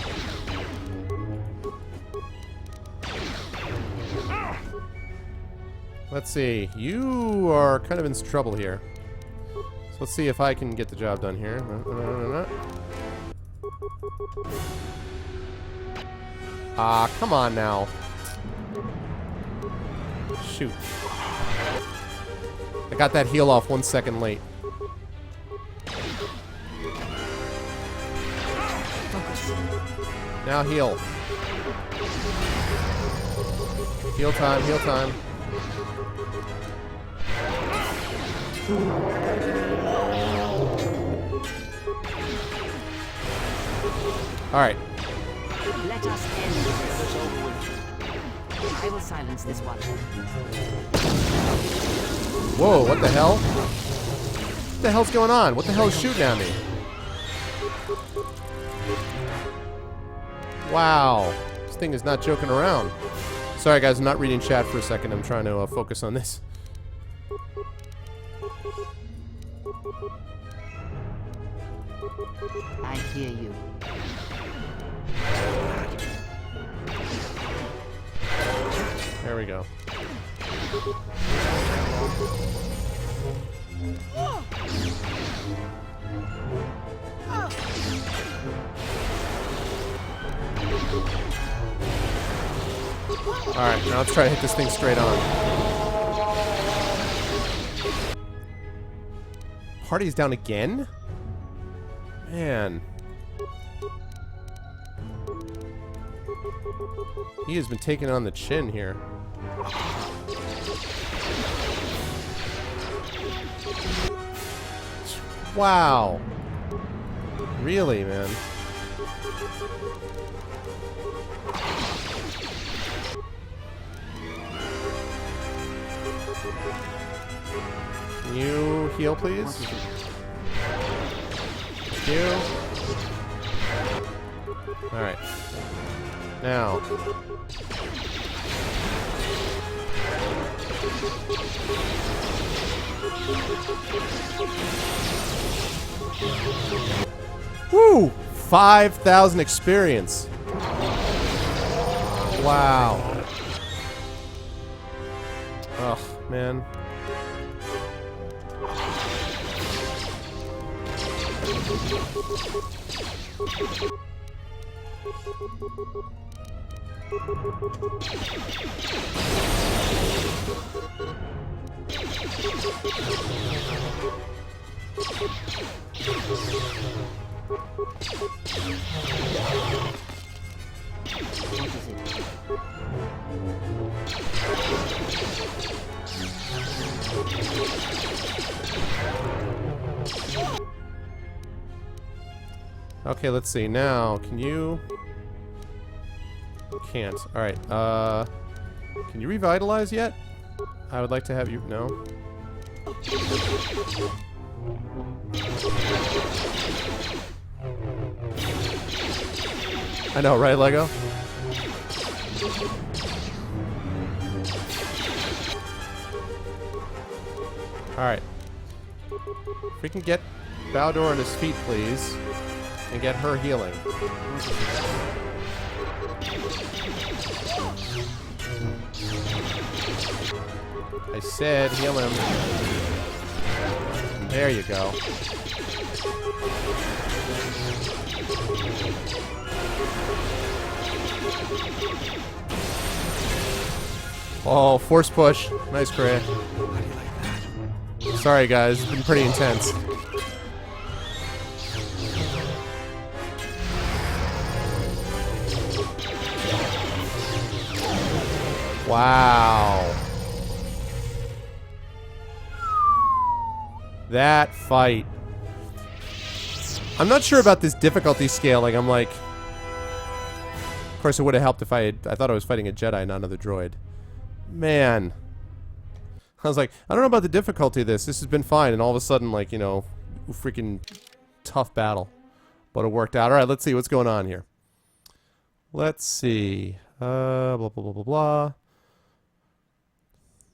Let's see. You are kind of in trouble here. So let's see if I can get the job done here. Ah, come on now. Shoot. I got that heal off 1 second late. Now heal. Heal time, heal time. Alright. Let us end this. I will silence this one. Whoa, what the hell? What the hell's going on? What the hell is shooting at me? Wow. This thing is not joking around. Sorry guys, I'm not reading chat for a second. I'm trying to focus on this. I hear you. There we go. Alright, now let's try to hit this thing straight on. Party's down again? Man. He has been taking on the chin here. Wow. Really, man? Can you heal, please? Thank you. Alright. Now. Woo! 5,000 experience. Wow. Ugh, man. Okay, let's see. Now, can you... Can't. Alright, can you revitalize yet? I would like to have you... No? I know, right, Lego? Alright. If we can get Baldor on his feet, please. And get her healing. I said heal him. There you go. Oh, force push. Nice crit. Sorry guys, it's been pretty intense. Wow. That fight. I'm not sure about this difficulty scaling. I'm like... Of course, it would have helped if I thought I was fighting a Jedi, not another droid. Man. I was like, I don't know about the difficulty of this. This has been fine. And all of a sudden, like, you know, freaking tough battle. But it worked out. All right, let's see what's going on here. Let's see. Blah, blah, blah, blah, blah.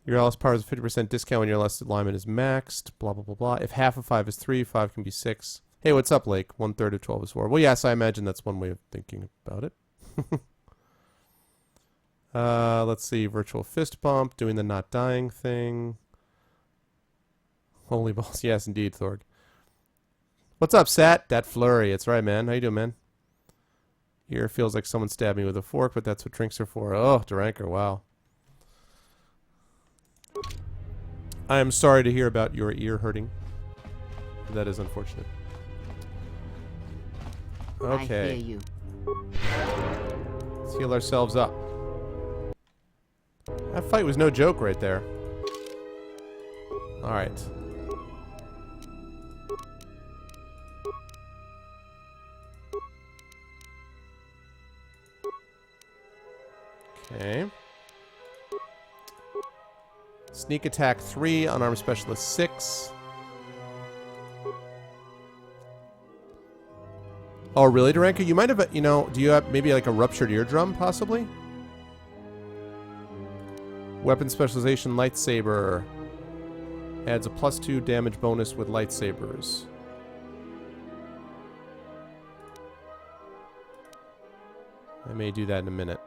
Your LS power is a 50% discount when your LS alignment is maxed. Blah, blah, blah, blah. If half of 5 is 3, 5 can be 6. Hey, what's up, Lake? 1/3 of 12 is 4. Well, yes, I imagine that's one way of thinking about it. Let's see. Virtual fist bump. Doing the not dying thing. Holy balls. Yes, indeed, Thorg. What's up, Sat? Dat Flurry. It's right, man. How you doing, man? Ear feels like someone stabbed me with a fork, but that's what drinks are for. Oh, Duranker, wow. I am sorry to hear about your ear hurting. That is unfortunate. Okay. I hear you. Let's heal ourselves up. That fight was no joke right there. Alright. Okay. Sneak attack 3, unarmed specialist 6. Oh, really, Duranka? You might have, you know, do you have maybe like a ruptured eardrum, possibly? Weapon specialization, lightsaber. Adds a +2 damage bonus with lightsabers. I may do that in a minute.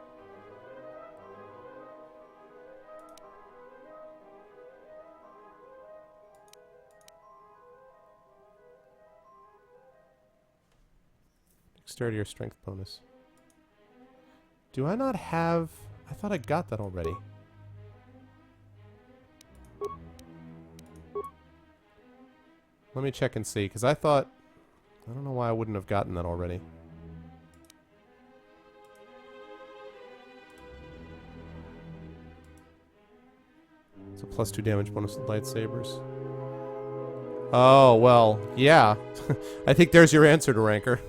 Dexterity or strength bonus. Do I not have... I thought I got that already. Let me check and see, because I thought... I don't know why I wouldn't have gotten that already. It's a +2 damage bonus with lightsabers. Oh, well, yeah. I think there's your answer to Ranker.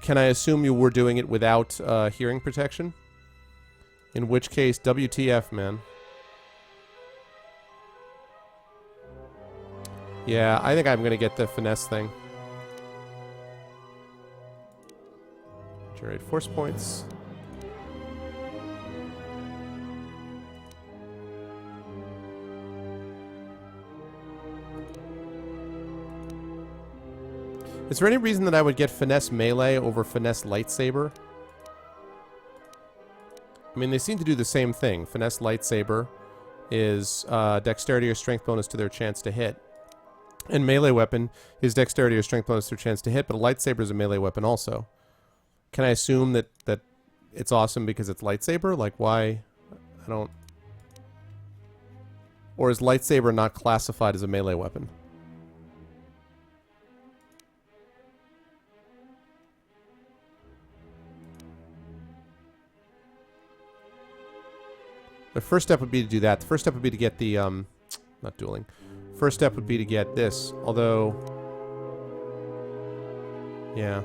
Can I assume you were doing it without hearing protection? In which case, WTF, man. Yeah, I think I'm going to get the finesse thing. Generate force points. Is there any reason that I would get finesse melee over finesse lightsaber? I mean, they seem to do the same thing. Finesse lightsaber is dexterity or strength bonus to their chance to hit. And melee weapon is dexterity or strength bonus to their chance to hit, but a lightsaber is a melee weapon also. Can I assume that it's awesome because it's lightsaber? Like, why? I don't... Or is lightsaber not classified as a melee weapon? The first step would be to do that. The first step would be to get the, not dueling. First step would be to get this, although... Yeah.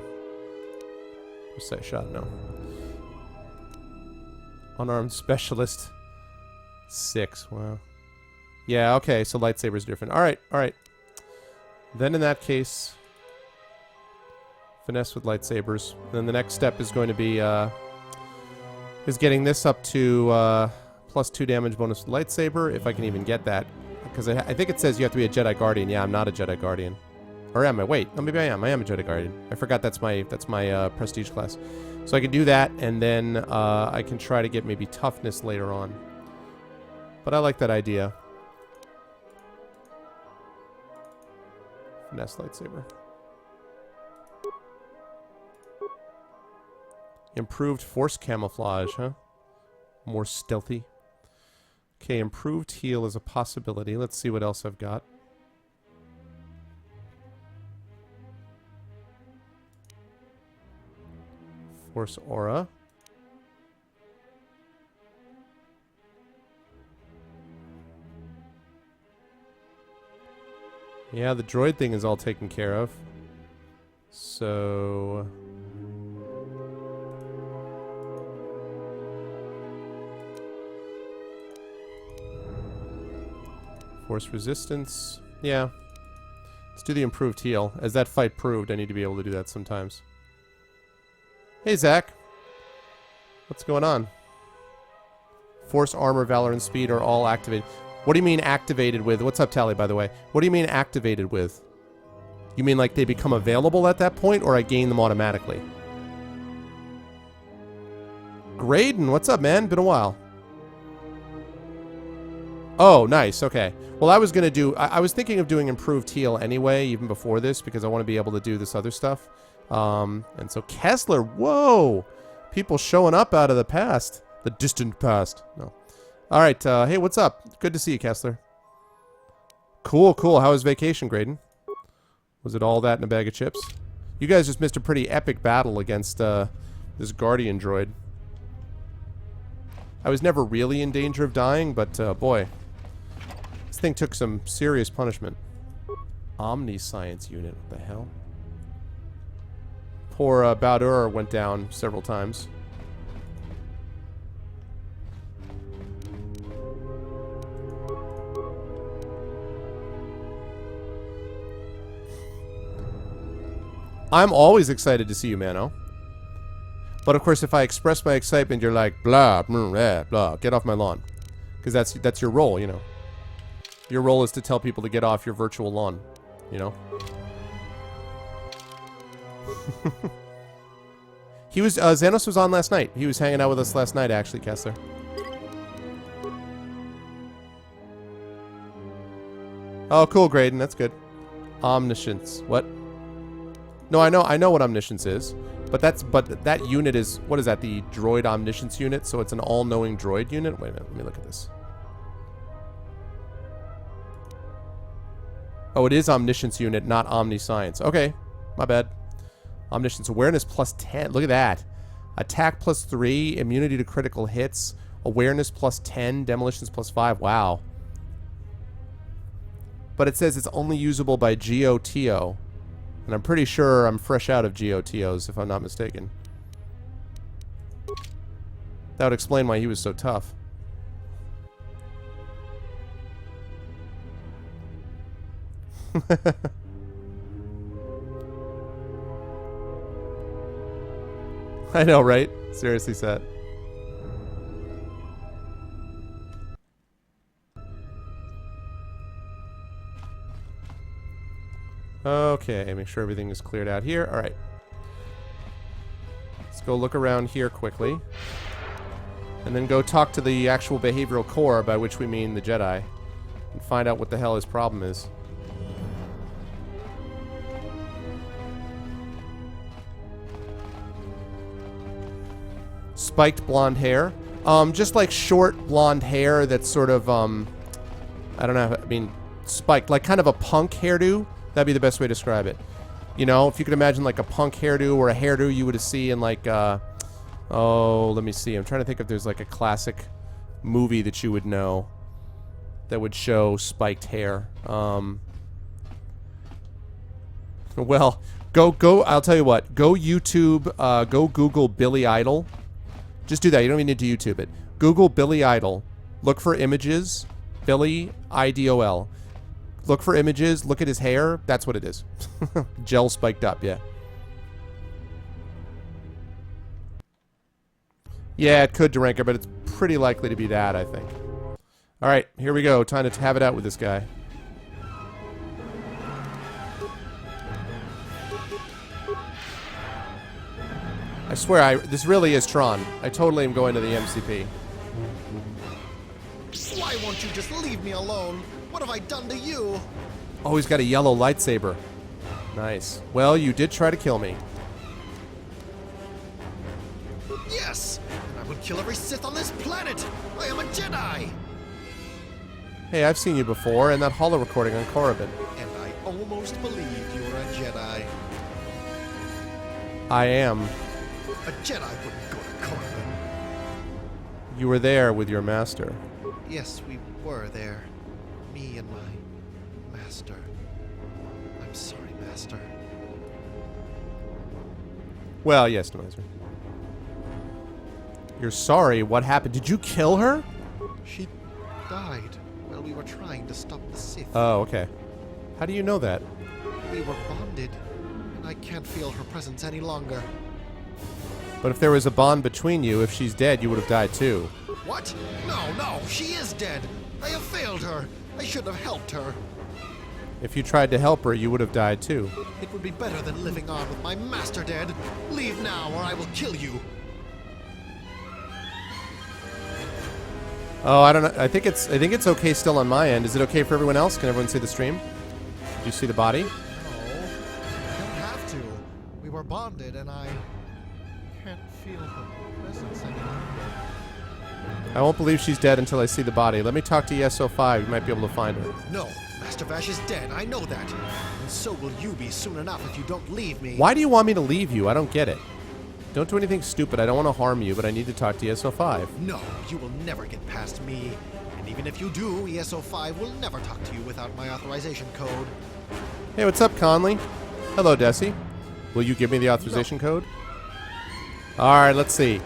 Precise shot, no. Unarmed specialist. 6, wow. Yeah, okay, so lightsaber's different. Alright, alright. Then in that case... Finesse with lightsabers. Then the next step is going to be, is getting this up to, +2 damage bonus with lightsaber, if I can even get that. Because I think it says you have to be a Jedi Guardian. Yeah, I'm not a Jedi Guardian. Or am I? Wait, no, maybe I am. I am a Jedi Guardian. I forgot that's my prestige class. So I can do that, and then I can try to get maybe toughness later on. But I like that idea. Finesse lightsaber. Improved force camouflage, huh? More stealthy. Okay, improved heal is a possibility. Let's see what else I've got. Force aura. Yeah, the droid thing is all taken care of. So... Force resistance. Yeah. Let's do the improved heal. As that fight proved, I need to be able to do that sometimes. Hey, Zach. What's going on? Force, armor, valor, and speed are all activated. What do you mean activated with? What's up, Tally, by the way? What do you mean activated with? You mean like they become available at that point, or I gain them automatically? Graydon, what's up, man? Been a while. Oh, nice. Okay. Well, I was going to do... I was thinking of doing improved heal anyway, even before this, because I want to be able to do this other stuff. And so Kessler, whoa! People showing up out of the past. The distant past. No. All right. Hey, what's up? Good to see you, Kessler. Cool, cool. How was vacation, Graydon? Was it all that in a bag of chips? You guys just missed a pretty epic battle against this Guardian droid. I was never really in danger of dying, but boy, this thing took some serious punishment. Omniscience unit, what the hell? Poor Baudur went down several times. I'm always excited to see you, Mano. But of course, if I express my excitement, you're like, blah, blah, blah, get off my lawn. Because that's your role, you know. Your role is to tell people to get off your virtual lawn, you know. He was, Xanos was on last night. He was hanging out with us last night, actually, Kessler. Oh, cool, Graydon, that's good. Omniscience, what? No, I know what omniscience is. But that unit is, what is that, the droid omniscience unit? So it's an all-knowing droid unit? Wait a minute, let me look at this. Oh, it is omniscience unit, not omniscience. Okay, my bad. Omniscience awareness plus 10. Look at that. Attack plus 3, immunity to critical hits, awareness plus 10, demolitions plus 5. Wow. But it says it's only usable by GOTO. And I'm pretty sure I'm fresh out of GOTOs, if I'm not mistaken. That would explain why he was so tough. I know, right? Seriously sad. Okay, make sure everything is cleared out here. Alright. Let's go look around here quickly. And then go talk to the actual behavioral core, by which we mean the Jedi. And find out what the hell his problem is. Spiked blonde hair. Just like short blonde hair that's sort of, I don't know, I mean, spiked. Like kind of a punk hairdo. That'd be the best way to describe it. You know, if you could imagine like a punk hairdo or a hairdo you would see in like, oh, let me see. I'm trying to think if there's like a classic movie that you would know that would show spiked hair. Well, go, I'll tell you what. Go YouTube, go Google Billy Idol. Just do that. You don't even need to YouTube it. Google Billy Idol. Look for images. Billy, IDOL. Look for images, look at his hair. That's what it is. Gel spiked up, yeah. Yeah, it could, Duranka, but it's pretty likely to be that, I think. Alright, here we go. Time to have it out with this guy. I swear, this really is Tron. I totally am going to the MCP. Why won't you just leave me alone? What have I done to you? Oh, he's got a yellow lightsaber. Nice. Well, you did try to kill me. Yes! And I would kill every Sith on this planet! I am a Jedi! Hey, I've seen you before in that holo recording on Korriban. And I almost believed you were a Jedi. I am. A Jedi wouldn't go to Cornwall. You were there with your master. Yes, we were there. Me and my master. I'm sorry, Master. Well, yes, Demiser. You're sorry? What happened? Did you kill her? She died while we were trying to stop the Sith. Oh, okay. How do you know that? We were bonded, and I can't feel her presence any longer. But if there was a bond between you, if she's dead, you would have died too. What? No, she is dead. I have failed her. I should have helped her. If you tried to help her, you would have died too. It would be better than living on with my master dead. Leave now, or I will kill you. Oh, I don't know. I think it's okay still on my end. Is it okay for everyone else? Can everyone see the stream? Did you see the body? No, I don't have to. We were bonded, and I can't feel her presence anymore. I won't believe she's dead until I see the body. Let me talk to ESO5. You might be able to find her. No, Master Vash is dead. I know that. And so will you be soon enough if you don't leave me. Why do you want me to leave you? I don't get it. Don't do anything stupid. I don't want to harm you, but I need to talk to ESO5. No, you will never get past me. And even if you do, ESO5 will never talk to you without my authorization code. Hey, what's up, Conley? Hello, Desi. Will you give me the authorization code? Alright, let's see.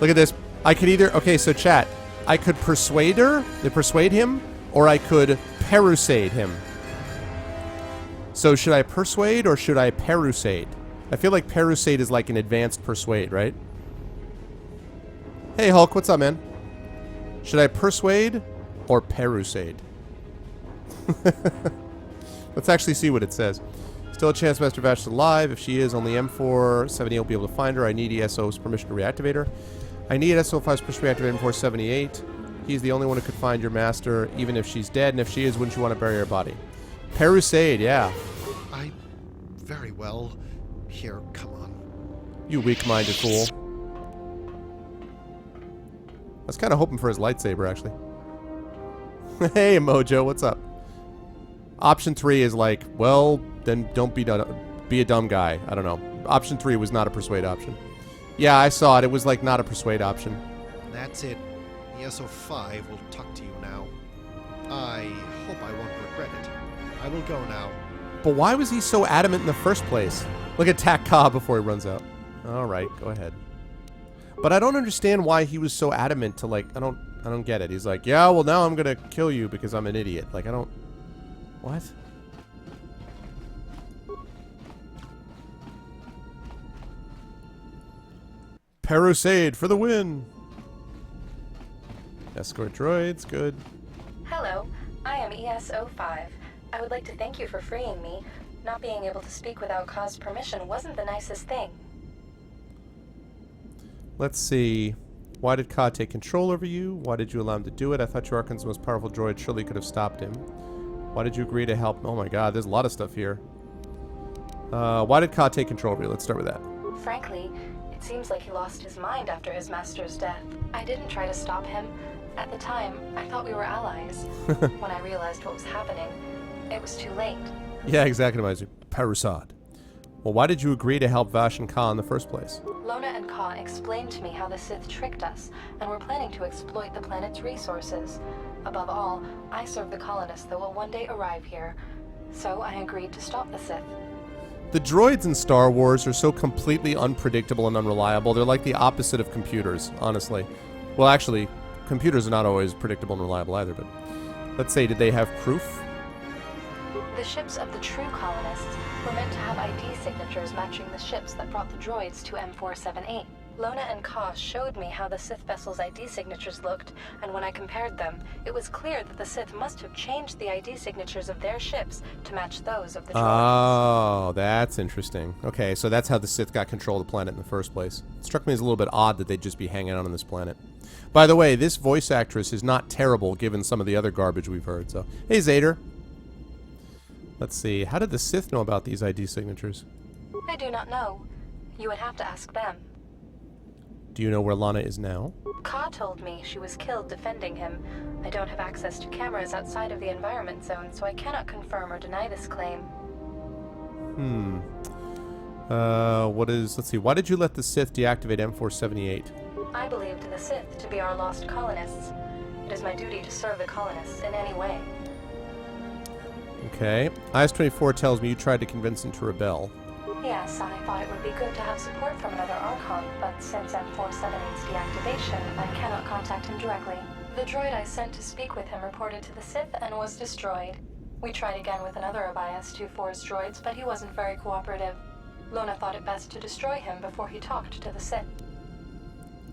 Look at this. I could either... Okay, so chat. I could persuade him, or I could persuade him. So should I persuade or should I persuade? I feel like persuade is like an advanced persuade, right? Hey, Hulk, what's up, man? Should I persuade or persuade? Let's actually see what it says. Still a chance Master Vash is alive. If she is, only M478 will be able to find her. I need ESO's permission to reactivate her. I need SO5's permission to reactivate M478. He's the only one who could find your master, even if she's dead. And if she is, wouldn't you want to bury her body? Persuade, yeah. Very well. Here, come on. You weak-minded fool. I was kind of hoping for his lightsaber, actually. Hey, Mojo, what's up? Option 3 is like, well, then don't be a dumb guy. I don't know. Option 3 was not a persuade option. Yeah, I saw it. It was like not a persuade option. That's it. ESO5 will talk to you now. I hope I won't regret it. I will go now. But why was he so adamant in the first place? Look at Tak-Ka before he runs out. Alright, go ahead. But I don't understand why he was so adamant to, like, I don't get it. He's like, yeah, well, now I'm gonna kill you because I'm an idiot. Like, I don't... What? Persuade for the win! Escort droids, good. Hello, I am ESO5. I would like to thank you for freeing me. Not being able to speak without Ka's permission wasn't the nicest thing. Let's see. Why did Ka take control over you? Why did you allow him to do it? I thought you were Arkan's most powerful droid. Surely you could have stopped him. Why did you agree to help? Oh my god, there's a lot of stuff here. Why did Ka take control of you? Let's start with that. Frankly, it seems like he lost his mind after his master's death. I didn't try to stop him. At the time, I thought we were allies. When I realized what was happening, it was too late. Yeah, exactly, Miser. Parasad. Well, why did you agree to help Vash and Ka in the first place? Lona and Ka explained to me how the Sith tricked us, and were planning to exploit the planet's resources. Above all, I serve the colonists that will one day arrive here. So I agreed to stop the Sith. The droids in Star Wars are so completely unpredictable and unreliable. They're like the opposite of computers, honestly. Well, actually, computers are not always predictable and reliable either, but... Let's say, did they have proof? The ships of the true colonists were meant to have ID signatures matching the ships that brought the droids to M478. Lona and Ka showed me how the Sith vessel's ID signatures looked, and when I compared them, it was clear that the Sith must have changed the ID signatures of their ships to match those of the droids. Oh, that's interesting. Okay, so that's how the Sith got control of the planet in the first place. It struck me as a little bit odd that they'd just be hanging out on this planet. By the way, this voice actress is not terrible given some of the other garbage we've heard, so... Hey, Zader. Let's see, how did the Sith know about these ID signatures? I do not know. You would have to ask them. Do you know where Lana is now? Ka told me she was killed defending him. I don't have access to cameras outside of the environment zone, so I cannot confirm or deny this claim. Let's see. Why did you let the Sith deactivate M478? I believed the Sith to be our lost colonists. It is my duty to serve the colonists in any way. Okay. IS-24 tells me you tried to convince him to rebel. Yes, I thought it would be good to have support from another Archon, but since M478's deactivation, I cannot contact him directly. The droid I sent to speak with him reported to the Sith and was destroyed. We tried again with another of IS-24's droids, but he wasn't very cooperative. Lona thought it best to destroy him before he talked to the Sith.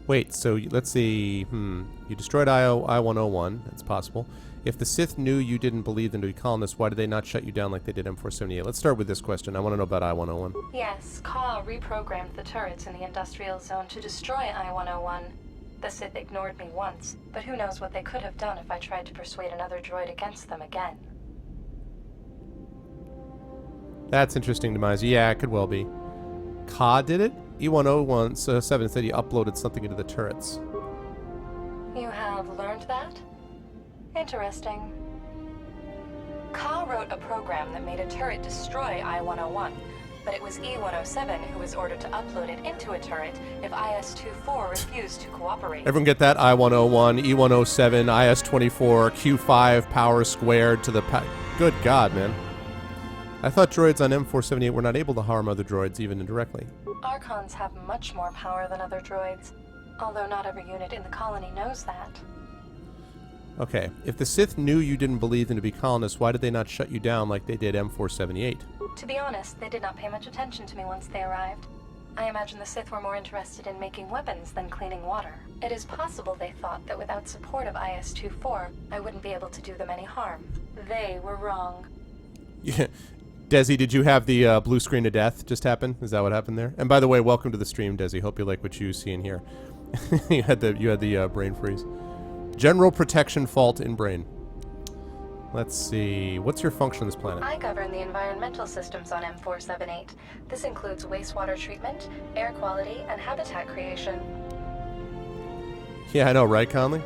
Wait, so let's see. You destroyed I-101. That's possible. If the Sith knew you didn't believe them to be colonists, why did they not shut you down like they did M478? Let's start with this question. I want to know about I-101. Yes, Ka reprogrammed the turrets in the industrial zone to destroy I-101. The Sith ignored me once, but who knows what they could have done if I tried to persuade another droid against them again. That's interesting, Demise. Yeah, it could well be. Ka did it? E-101-7 said he uploaded something into the turrets. You have learned that? Interesting. Ka wrote a program that made a turret destroy I-101, but it was E-107 who was ordered to upload it into a turret if IS-24 refused to cooperate. Everyone get that? I-101, E-107, IS-24, Q5, power squared to the... Good God, man. I thought droids on M478 were not able to harm other droids, even indirectly. Archons have much more power than other droids, although not every unit in the colony knows that. Okay, if the Sith knew you didn't believe them to be colonists, why did they not shut you down like they did M478? To be honest, they did not pay much attention to me once they arrived. I imagine the Sith were more interested in making weapons than cleaning water. It is possible they thought that without support of IS-24, I wouldn't be able to do them any harm. They were wrong. Yeah. Desi, did you have the blue screen of death just happen? Is that what happened there? And by the way, welcome to the stream, Desi. Hope you like what you see and hear. you had the brain freeze. General protection fault in brain. Let's see. What's your function on this planet? I govern the environmental systems on M478. This includes wastewater treatment, air quality, and habitat creation. Yeah, I know, right, Conley?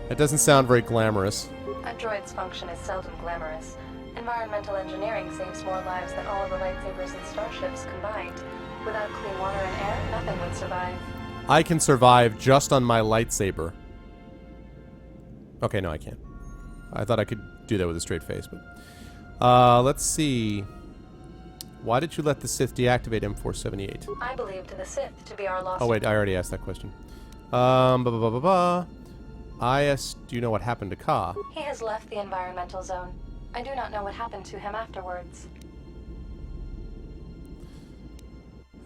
That doesn't sound very glamorous. A droid's function is seldom glamorous. Environmental engineering saves more lives than all of the lightsabers and starships combined. Without clean water and air, nothing would survive. I can survive just on my lightsaber. Okay, no, I can't. I thought I could do that with a straight face, but... let's see. Why did you let the Sith deactivate M478? I believed the Sith to be our lost... Oh, wait, I already asked that question. IS, do you know what happened to Ka? He has left the environmental zone. I do not know what happened to him afterwards.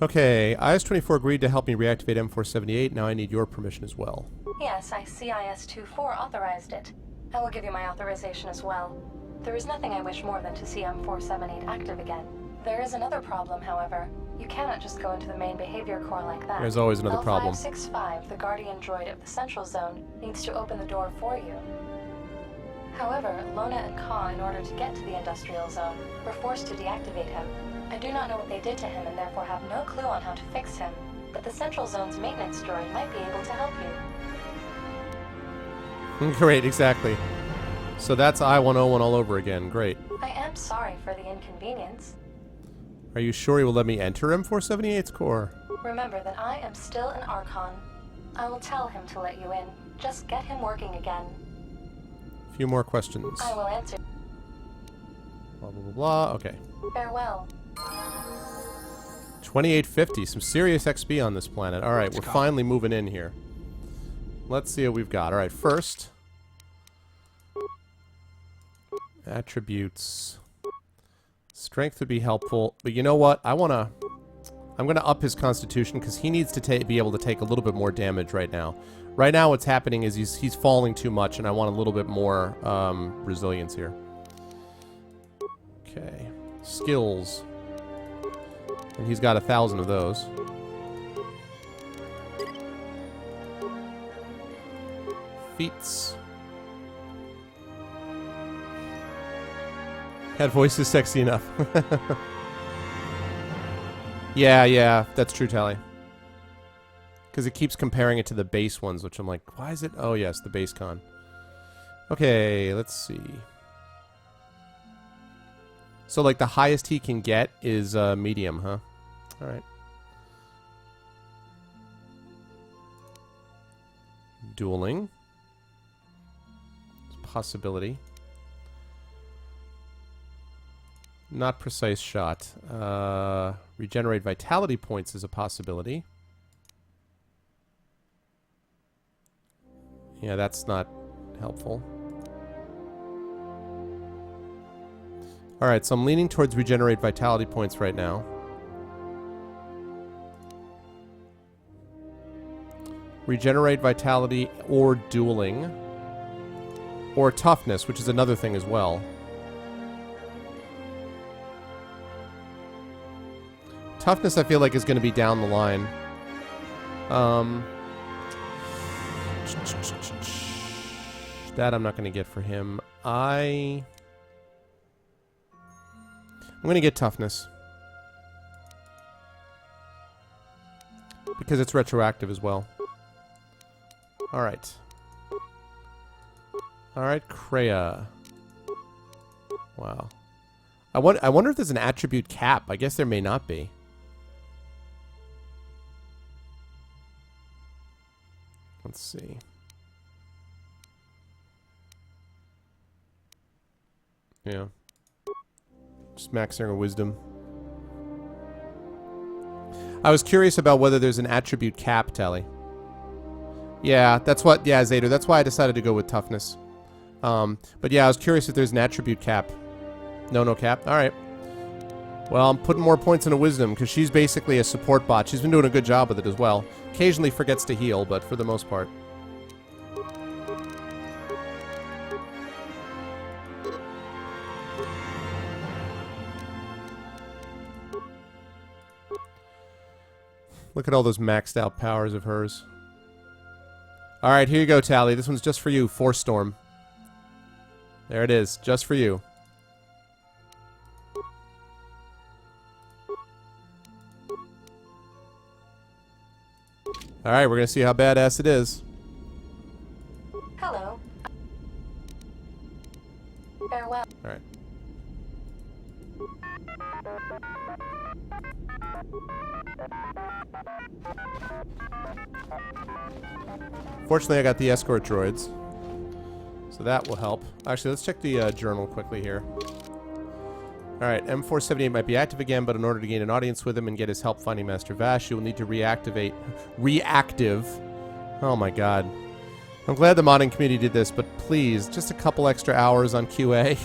Okay, IS-24 agreed to help me reactivate M478. Now I need your permission as well. Yes, I see IS-24 authorized it. I will give you my authorization as well. There is nothing I wish more than to see M478 active again. There is another problem, however. You cannot just go into the main behavior core like that. There's always another problem. L565, the guardian droid of the central zone, needs to open the door for you. However, Lona and Ka, in order to get to the industrial zone, were forced to deactivate him. I do not know what they did to him and therefore have no clue on how to fix him, but the central zone's maintenance droid might be able to help you. Great, exactly. So that's I-101 all over again. Great. I am sorry for the inconvenience. Are you sure he will let me enter M478's core? Remember that I am still an Archon. I will tell him to let you in. Just get him working again. A few more questions. I will answer. Blah, blah, blah, blah. Okay. Farewell. 2850. Some serious XP on this planet. All right, Let's we're go. finally moving in here. Let's see what we've got. All right, first... attributes. Strength would be helpful, but you know what? I'm gonna up his constitution because he needs to be able to take a little bit more damage right now. Right now, what's happening is he's falling too much, and I want a little bit more resilience here. Okay, skills, and he's got 1,000 of those. Feats. That voice is sexy enough. Yeah, that's true, Tally. Because it keeps comparing it to the base ones, which I'm like, why is it? Oh, yes, the base con. Okay, let's see. So, like, the highest he can get is medium, huh? Alright. Dueling. Possibility. Not precise shot. Regenerate vitality points is a possibility. Yeah, that's not helpful. Alright, so I'm leaning towards regenerate vitality points right now. Regenerate vitality or dueling. Or toughness, which is another thing as well. Toughness, I feel like, is going to be down the line. That I'm not going to get for him. I'm going to get toughness. Because it's retroactive as well. Alright. Alright, Kreia. Wow. I wonder if there's an attribute cap. I guess there may not be. Let's see. Yeah. Just maxing her wisdom. I was curious about whether there's an attribute cap, Tally. Yeah, that's what... Yeah, Zader, that's why I decided to go with toughness. But yeah, I was curious if there's an attribute cap. No cap? Alright. Well, I'm putting more points into wisdom, because she's basically a support bot. She's been doing a good job with it as well. Occasionally forgets to heal, but for the most part. Look at all those maxed out powers of hers. Alright, here you go, Tally. This one's just for you. Force Storm. There it is. Just for you. Alright, we're gonna see how badass it is. Hello. Farewell. Alright. Fortunately, I got the escort droids. So that will help. Actually, let's check the journal quickly here. Alright, M478 might be active again, but in order to gain an audience with him and get his help finding Master Vash, you will need to reactivate... Reactive? Oh my god. I'm glad the modding community did this, but please, just a couple extra hours on QA.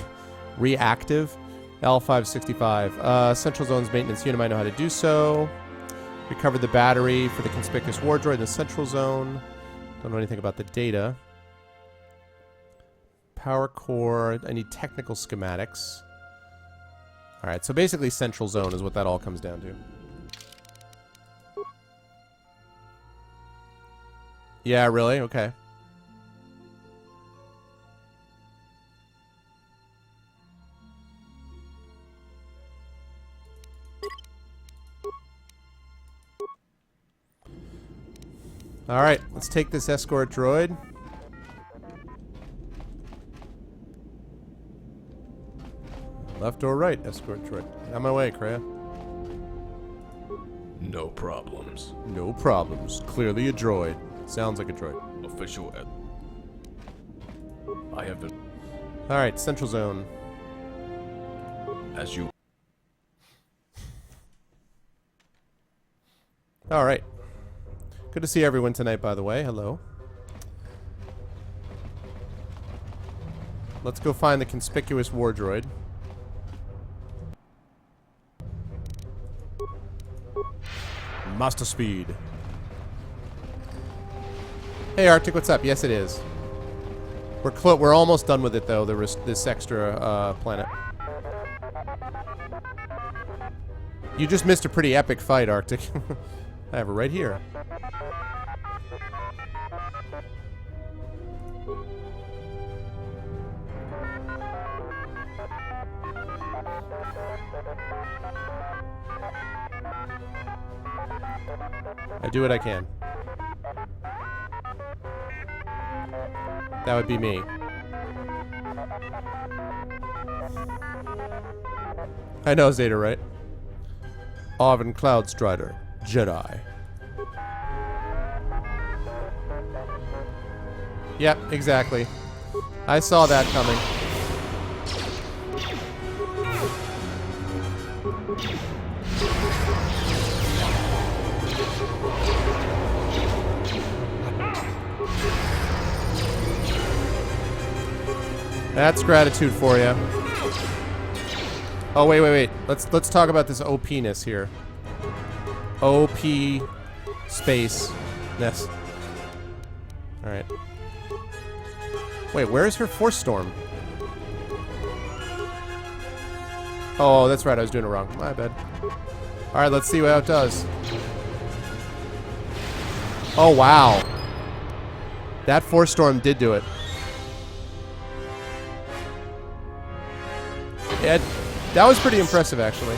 Reactive? L565. Central Zone's maintenance unit might know how to do so. Recovered the battery for the conspicuous war droid in the Central Zone. Don't know anything about the data. Power core. I need technical schematics. Alright, so basically Central Zone is what that all comes down to. Yeah, really? Okay. Alright, let's take this escort droid. Left or right, escort droid. On my way, Kreia. No problems. No problems. Clearly a droid. Sounds like a droid. Official ed. I have been... Alright, Central Zone. As you... Alright. Good to see everyone tonight, by the way. Hello. Let's go find the conspicuous war droid. Master speed. Hey Arctic, what's up? Yes, it is. We're almost done with it though. There was this extra planet. You just missed a pretty epic fight, Arctic. I have it right here. I do what I can. That would be me. I know, Zeta, right? Arvan Cloudstrider, Jedi. Yep, exactly. I saw that coming. That's gratitude for you. Oh wait. Let's talk about this OP-ness here. OP space ness. All right. Wait, where is her Force Storm? Oh, that's right. I was doing it wrong. My bad. All right, let's see how it does. Oh wow. That Force Storm did do it. Yeah, that was pretty impressive, actually.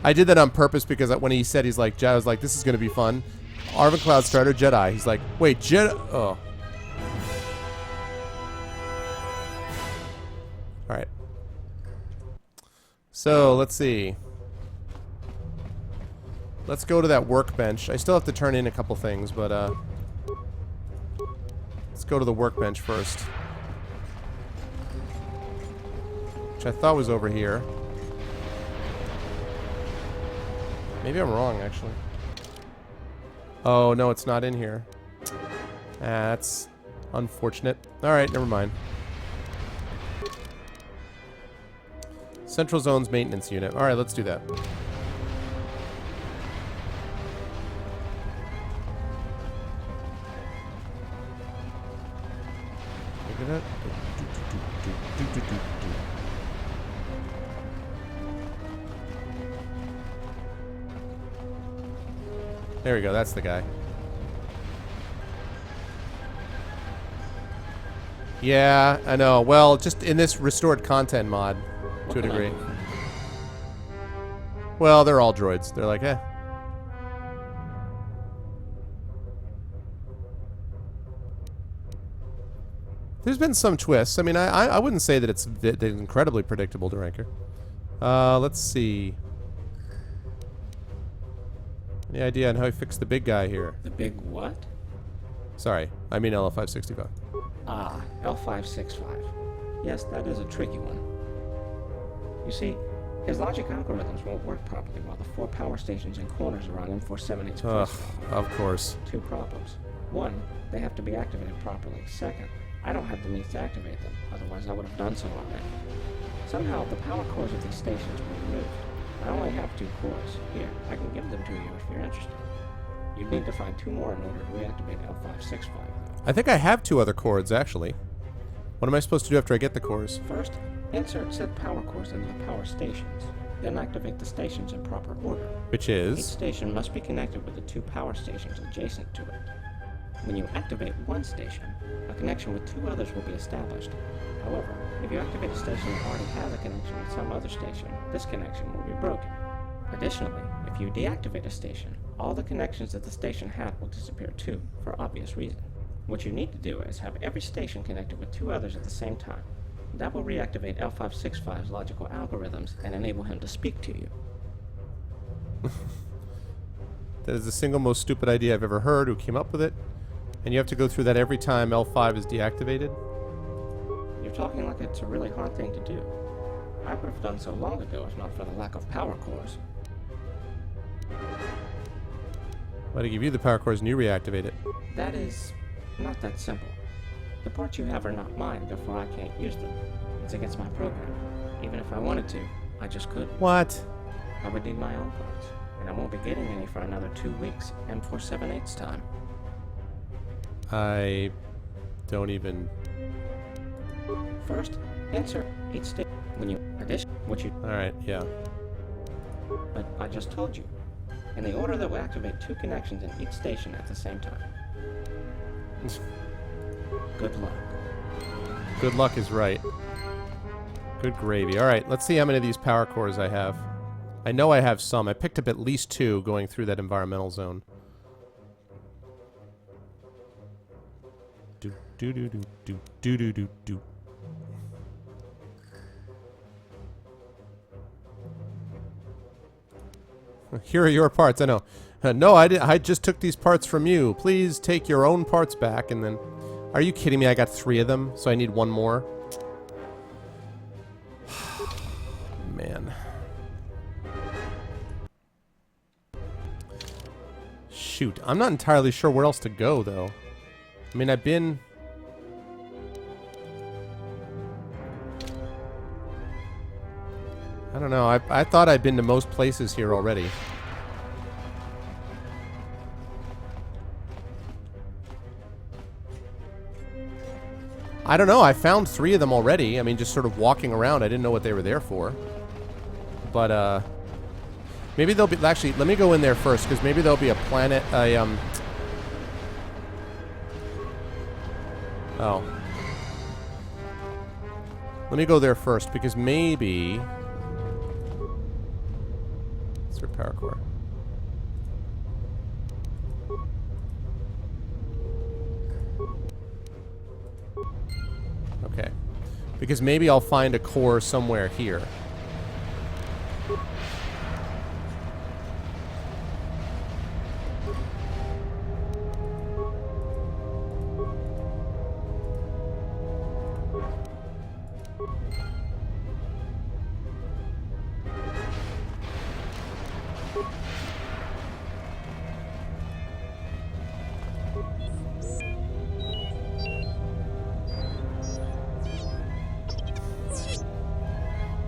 I did that on purpose because when he said, I was like, this is going to be fun. Arvan Cloudstrider, Jedi. He's like, wait, Jedi? Oh. Alright. So, let's see. Let's go to that workbench. I still have to turn in a couple things, but, let's go to the workbench first. Which I thought was over here. Maybe I'm wrong, actually. Oh, no, it's not in here. That's unfortunate. Alright, never mind. Central Zone's maintenance unit. Alright, let's do that. Look at that. There we go, that's the guy. Yeah, I know. Well, just in this restored content mod, to a degree. Well, they're all droids. They're like, eh. There's been some twists. I mean, I wouldn't say that it's incredibly predictable to Ranker. Let's see. Any idea on how he fixed the big guy here? The big what? Sorry, I mean LF565. Ah, L565. Yes, that is a tricky one. You see, his logic algorithms won't work properly while the 4 power stations and corners are on M478's Ugh, place. of course. 2 problems. 1, they have to be activated properly. 2nd, I don't have the means to activate them, otherwise I would have done so already. Somehow, the power cores of these stations were removed. I only have 2 cores. Here, I can give them to you if you're interested. You'd need to find 2 more in order to reactivate L565, though. I think I have 2 other cords, actually. What am I supposed to do after I get the cores? First, insert said power cores into the power stations. Then activate the stations in proper order. Which Each is? station must be connected with the 2 power stations adjacent to it. When you activate one station, a connection with 2 others will be established. However, if you activate a station that already has a connection with some other station, this connection will be broken. Additionally, if you deactivate a station, all the connections that the station had will disappear too, for obvious reasons. What you need to do is have every station connected with 2 others at the same time. That will reactivate L565's logical algorithms and enable him to speak to you. That is the single most stupid idea I've ever heard. Who came up with it? And you have to go through that every time L5 is deactivated? You're talking like it's a really hard thing to do. I would have done so long ago if not for the lack of power cores. Why do I give you the power cores and you reactivate it? That is not that simple. The parts you have are not mine, therefore I can't use them. It's against my program. Even if I wanted to, I just couldn't. What? I would need my own parts, and I won't be getting any for another 2 weeks, M478's time. I don't even... First, insert each station when you Alright, yeah. But I just told you. In the order that will activate 2 connections in each station at the same time. Good luck. Good luck is right. Good gravy. Alright, let's see how many of these power cores I have. I know I have some. I picked up at least 2 going through that environmental zone. Do do do do do do do do do. Here are your parts. I know. No, I just took these parts from you. Please take your own parts back. And then, are you kidding me? I got 3 of them, so I need 1 more. Man. Shoot, I'm not entirely sure where else to go, though. I mean, I've been... I don't know. I thought I'd been to most places here already. I don't know. I found 3 of them already. I mean, just sort of walking around. I didn't know what they were there for. But, maybe they'll be... Actually, let me go in there first, because maybe there'll be a planet... Oh. Let me go there first, because maybe... It's their power core. Okay. Because maybe I'll find a core somewhere here.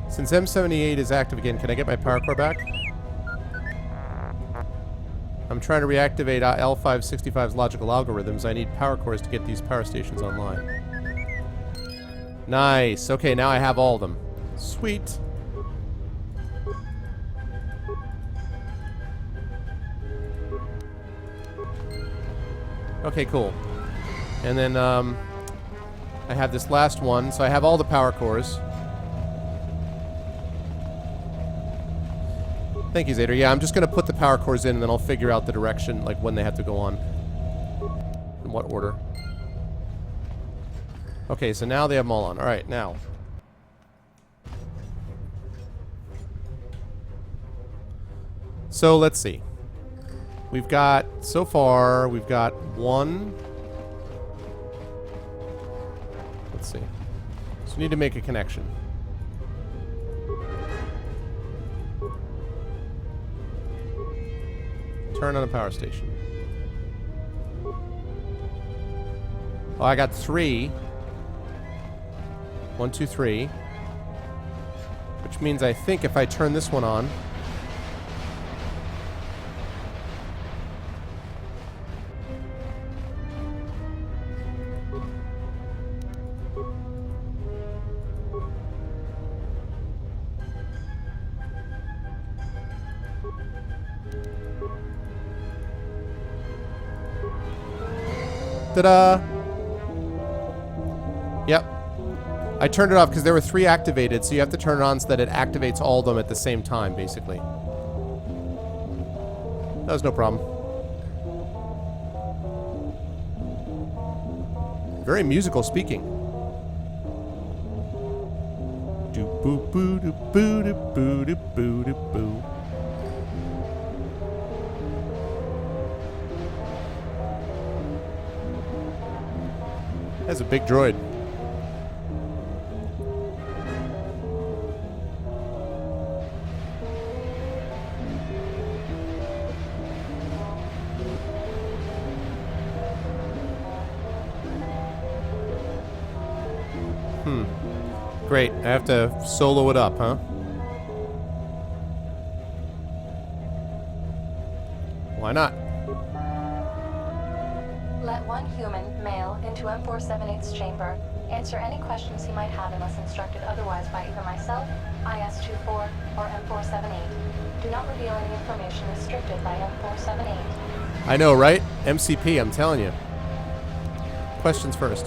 Since M78 is active again, can I get my power core back? I'm trying to reactivate L565's logical algorithms. I need power cores to get these power stations online. Nice. Okay, now I have all of them. Sweet. Okay, cool. And then, I have this last one, so I have all the power cores. Thank you, Zader. Yeah, I'm just going to put the power cores in, and then I'll figure out the direction, like, when they have to go on. In what order. Okay, so now they have them all on. Alright, now. So, let's see. We've got, so far, we've got 1. Let's see. So we need to make a connection. Turn on a power station. Oh, I got 3. 1, 2, 3. Which means I think if I turn this one on... Ta-da! Yep. I turned it off because there were 3 activated, so you have to turn it on so that it activates all of them at the same time, basically. That was no problem. Very musical speaking. Do-boo-boo-do-boo-do-boo-do-boo-do-boo. That's a big droid. Great. I have to solo it up, huh? Why not? Let one human, male, into M478's chamber. Answer any questions he might have unless instructed otherwise by either myself, IS-24, or M478. Do not reveal any information restricted by M478. I know, right? MCP, I'm telling you. Questions first.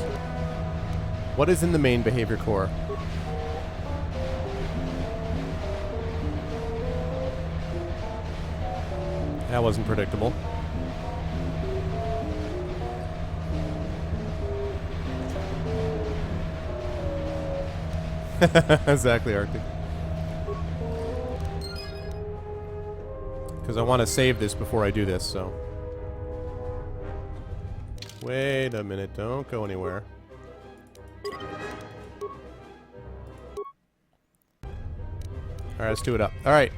What is in the main behavior core? That wasn't predictable. Exactly, Arctic. Because I want to save this before I do this, so. Wait a minute, don't go anywhere. Alright, let's do it up. Alright.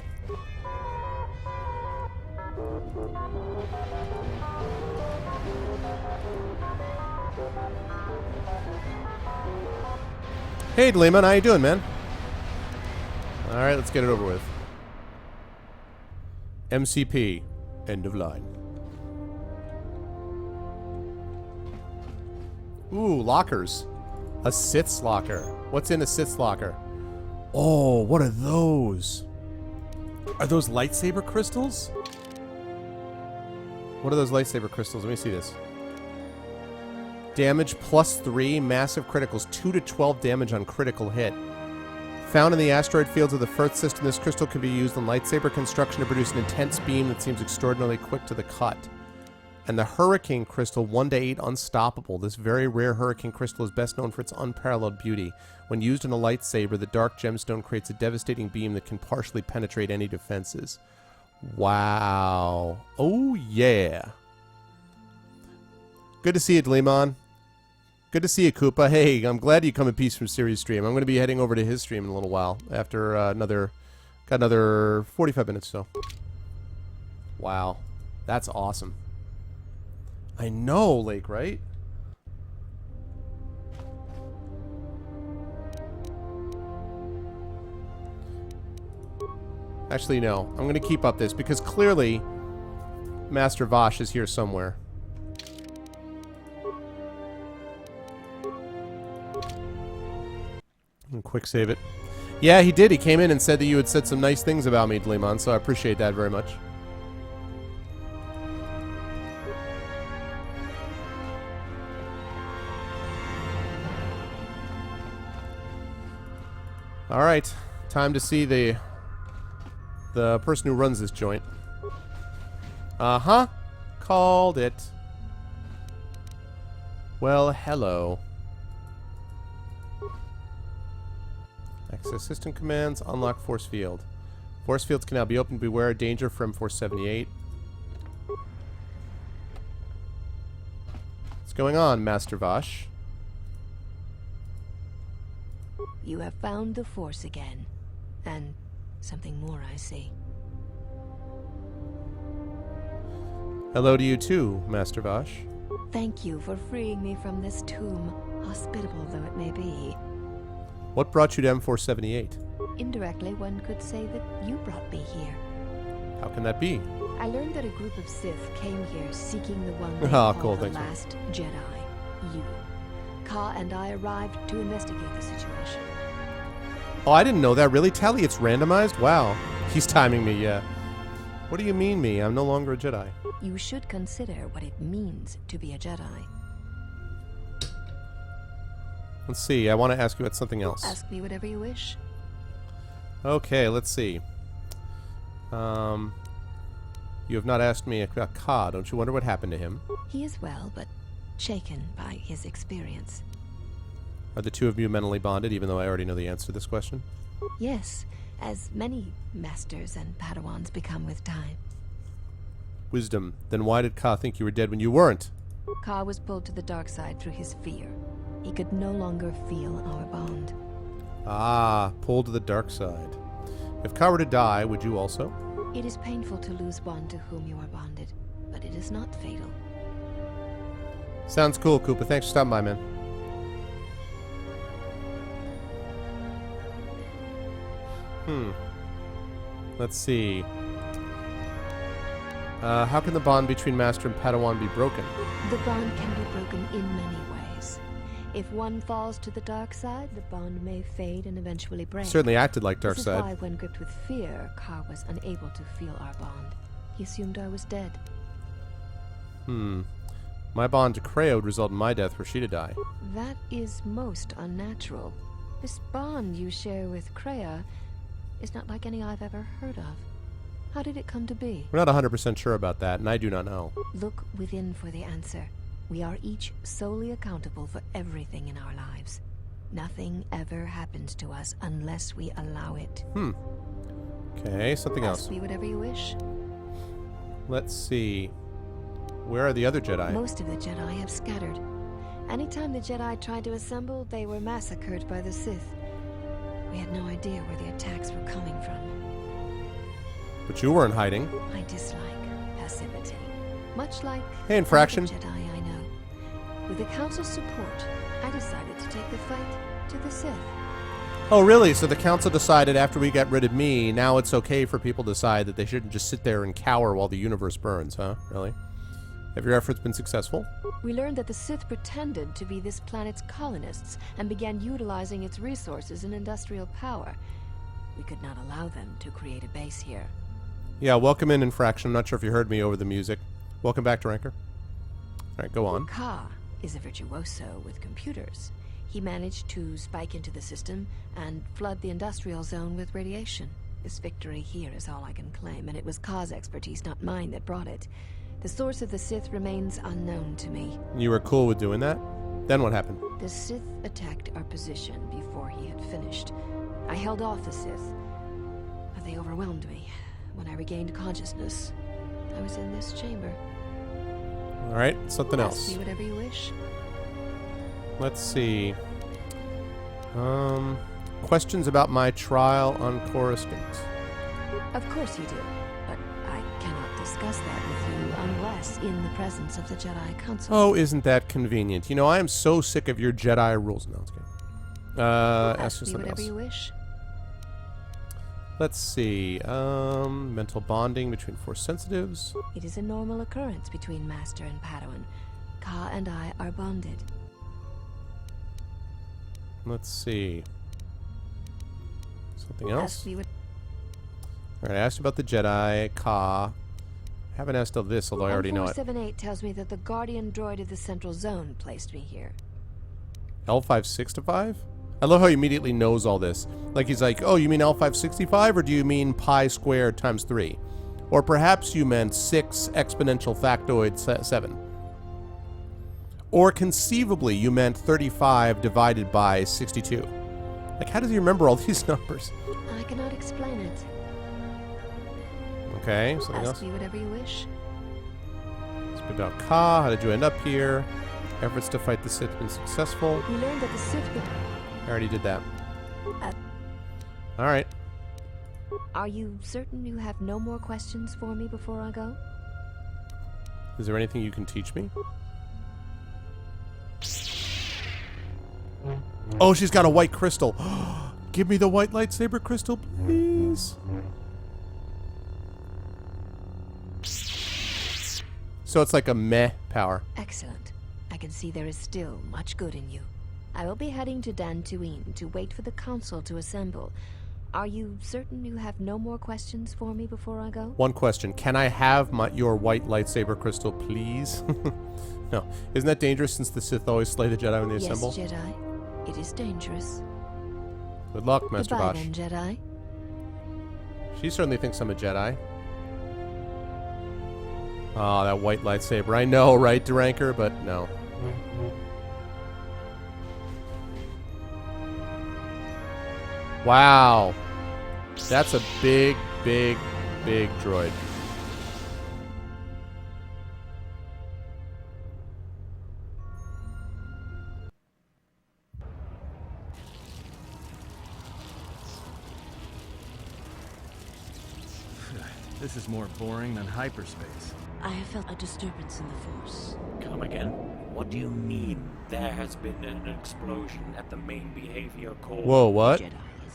Hey, Lehman, how you doing, man? Alright, let's get it over with. MCP. End of line. Ooh, lockers. A Sith's locker. What's in a Sith's locker? Oh, what are those? Are those lightsaber crystals? What are those lightsaber crystals? Let me see this. Damage +3, massive criticals, 2 to 12 damage on critical hit. Found in the asteroid fields of the Firth system, this crystal can be used in lightsaber construction to produce an intense beam that seems extraordinarily quick to the cut. And the Hurricane Crystal, 1 to 8, unstoppable. This very rare Hurricane Crystal is best known for its unparalleled beauty. When used in a lightsaber, the dark gemstone creates a devastating beam that can partially penetrate any defenses. Wow. Oh, yeah. Good to see you, Dleemon. Good to see you, Koopa. Hey, I'm glad you come in peace from Sirius stream. I'm going to be heading over to his stream in a little while after got another 45 minutes or so. Wow. That's awesome. I know, Lake, right? Actually, no. I'm going to keep up this because clearly Master Vosh is here somewhere. And quick save it. Yeah, he did. He came in and said that you had said some nice things about me, Dleemon, so I appreciate that very much. Alright, time to see the person who runs this joint. Uh-huh. Called it. Well, hello. Access system commands, unlock force field. Force fields can now be opened. Beware of danger from 478. What's going on, Master Vosh? You have found the Force again. And something more, I see. Hello to you too, Master Vosh. Thank you for freeing me from this tomb, hospitable though it may be. What brought you to M478? Indirectly, one could say that you brought me here. How can that be? I learned that a group of Sith came here seeking the one they Oh, call cool, the thanks, man. last Jedi. You. Ka and I arrived to investigate the situation. Oh, I didn't know that. Really, Tally? It's randomized? Wow. He's timing me, yeah. What do you mean me? I'm no longer a Jedi. You should consider what it means to be a Jedi. Let's see. I want to ask you about something else. Ask me whatever you wish. Okay, let's see. You have not asked me about Ka. Don't you wonder what happened to him? He is well, but shaken by his experience. Are the two of you mentally bonded, even though I already know the answer to this question? Yes, as many masters and Padawans become with time. Wisdom. Then why did Ka think you were dead when you weren't? Ka was pulled to the dark side through his fear. He could no longer feel our bond. Ah, pulled to the dark side. If Ka were to die, would you also? It is painful to lose one to whom you are bonded, but it is not fatal. Sounds cool, Koopa. Thanks for stopping by, man. Let's see. How can the bond between Master and Padawan be broken? The bond can be broken in many ways. If one falls to the dark side, the bond may fade and eventually break. Certainly acted like dark This side. is why, when gripped with fear, Ka was unable to feel our bond. He assumed I was dead. My bond to Kreia would result in my death were she to die. That is most unnatural. This bond you share with Kreia is not like any I've ever heard of. How did it come to be? We're not 100% sure about that, and I do not know. Look within for the answer. We are each solely accountable for everything in our lives. Nothing ever happens to us unless we allow it. Okay, something else. Ask me whatever you wish. Let's see. Where are the other Jedi? Most of the Jedi have scattered. Anytime the Jedi tried to assemble, they were massacred by the Sith. We had no idea where the attacks were coming from. But you weren't hiding. I dislike passivity. Much like Hey, Infraction. other Jedi I know. With the Council's support, I decided to take the fight to the Sith. Oh, really? So the Council decided after we got rid of me, now it's okay for people to decide that they shouldn't just sit there and cower while the universe burns, huh? Really? Have your efforts been successful? We learned that the Sith pretended to be this planet's colonists and began utilizing its resources and industrial power. We could not allow them to create a base here. Yeah, welcome in, Infraction. I'm not sure if you heard me over the music. Welcome back to Ranker. All right, go on. Ka is a virtuoso with computers. He managed to spike into the system and flood the industrial zone with radiation. This victory here is all I can claim, and it was Ka's expertise, not mine, that brought it. The source of the Sith remains unknown to me. You were cool with doing that? Then what happened? The Sith attacked our position before he had finished. I held off the Sith, but they overwhelmed me. When I regained consciousness, I was in this chamber. All right, something Ask else. me whatever you wish. Let's see. Questions about my trial on Coruscant. Of course you do, but I cannot discuss that with you unless in the presence of the Jedi Council. Oh, isn't that convenient? You know, I am so sick of your Jedi rules. No, it's good. Ask me something whatever else. you wish. Let's see. Mental bonding between Force sensitives. It is a normal occurrence between Master and Padawan. Ka and I are bonded. Let's see. Something else? Ask me what... All right, I asked you about the Jedi, Ka. Haven't asked of this, although I already know it. 478 tells me that the Guardian droid of the Central Zone placed me here. L565? I love how he immediately knows all this. Like he's like, oh, you mean L565 or do you mean pi squared times 3? Or perhaps you meant 6 exponential factoid 7. Or conceivably you meant 35 divided by 62. Like, how does he remember all these numbers? I cannot explain it. Okay, something Ask else? me whatever you wish. Speak about Ka. How did you end up here? Efforts to fight the Sith have been successful. We learned that the Sith... I already did that. All right. Are you certain you have no more questions for me before I go? Is there anything you can teach me? Oh, she's got a white crystal. Give me the white lightsaber crystal, please. So it's like a meh power. Excellent. I can see there is still much good in you. I will be heading to Dantooine to wait for the council to assemble. Are you certain you have no more questions for me before I go? One question. Can I have your white lightsaber crystal, please? No. Isn't that dangerous since the Sith always slay the Jedi when they assemble? Yes, Jedi. It is dangerous. Good luck, Master Goodbye, Bosch. then, Jedi. She certainly thinks I'm a Jedi. Oh, that white lightsaber. I know, right, Duranker? But no. Wow. That's a big, big, big droid. This is more boring than hyperspace. I have felt a disturbance in the Force. Come again? What do you mean? There has been an explosion at the main behavior core. Whoa, what? Jedi is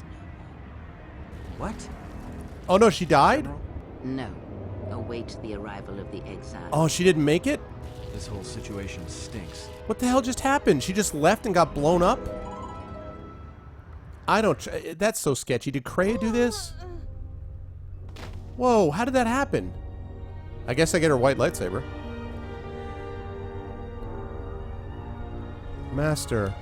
What? Oh, no, she died? no more. No. Await the arrival of the exile. Oh, she didn't make it? This whole situation stinks. What the hell just happened? She just left and got blown up? I don't... That's so sketchy. Did Kreia do this? Whoa, how did that happen? I guess I get her white lightsaber. Master.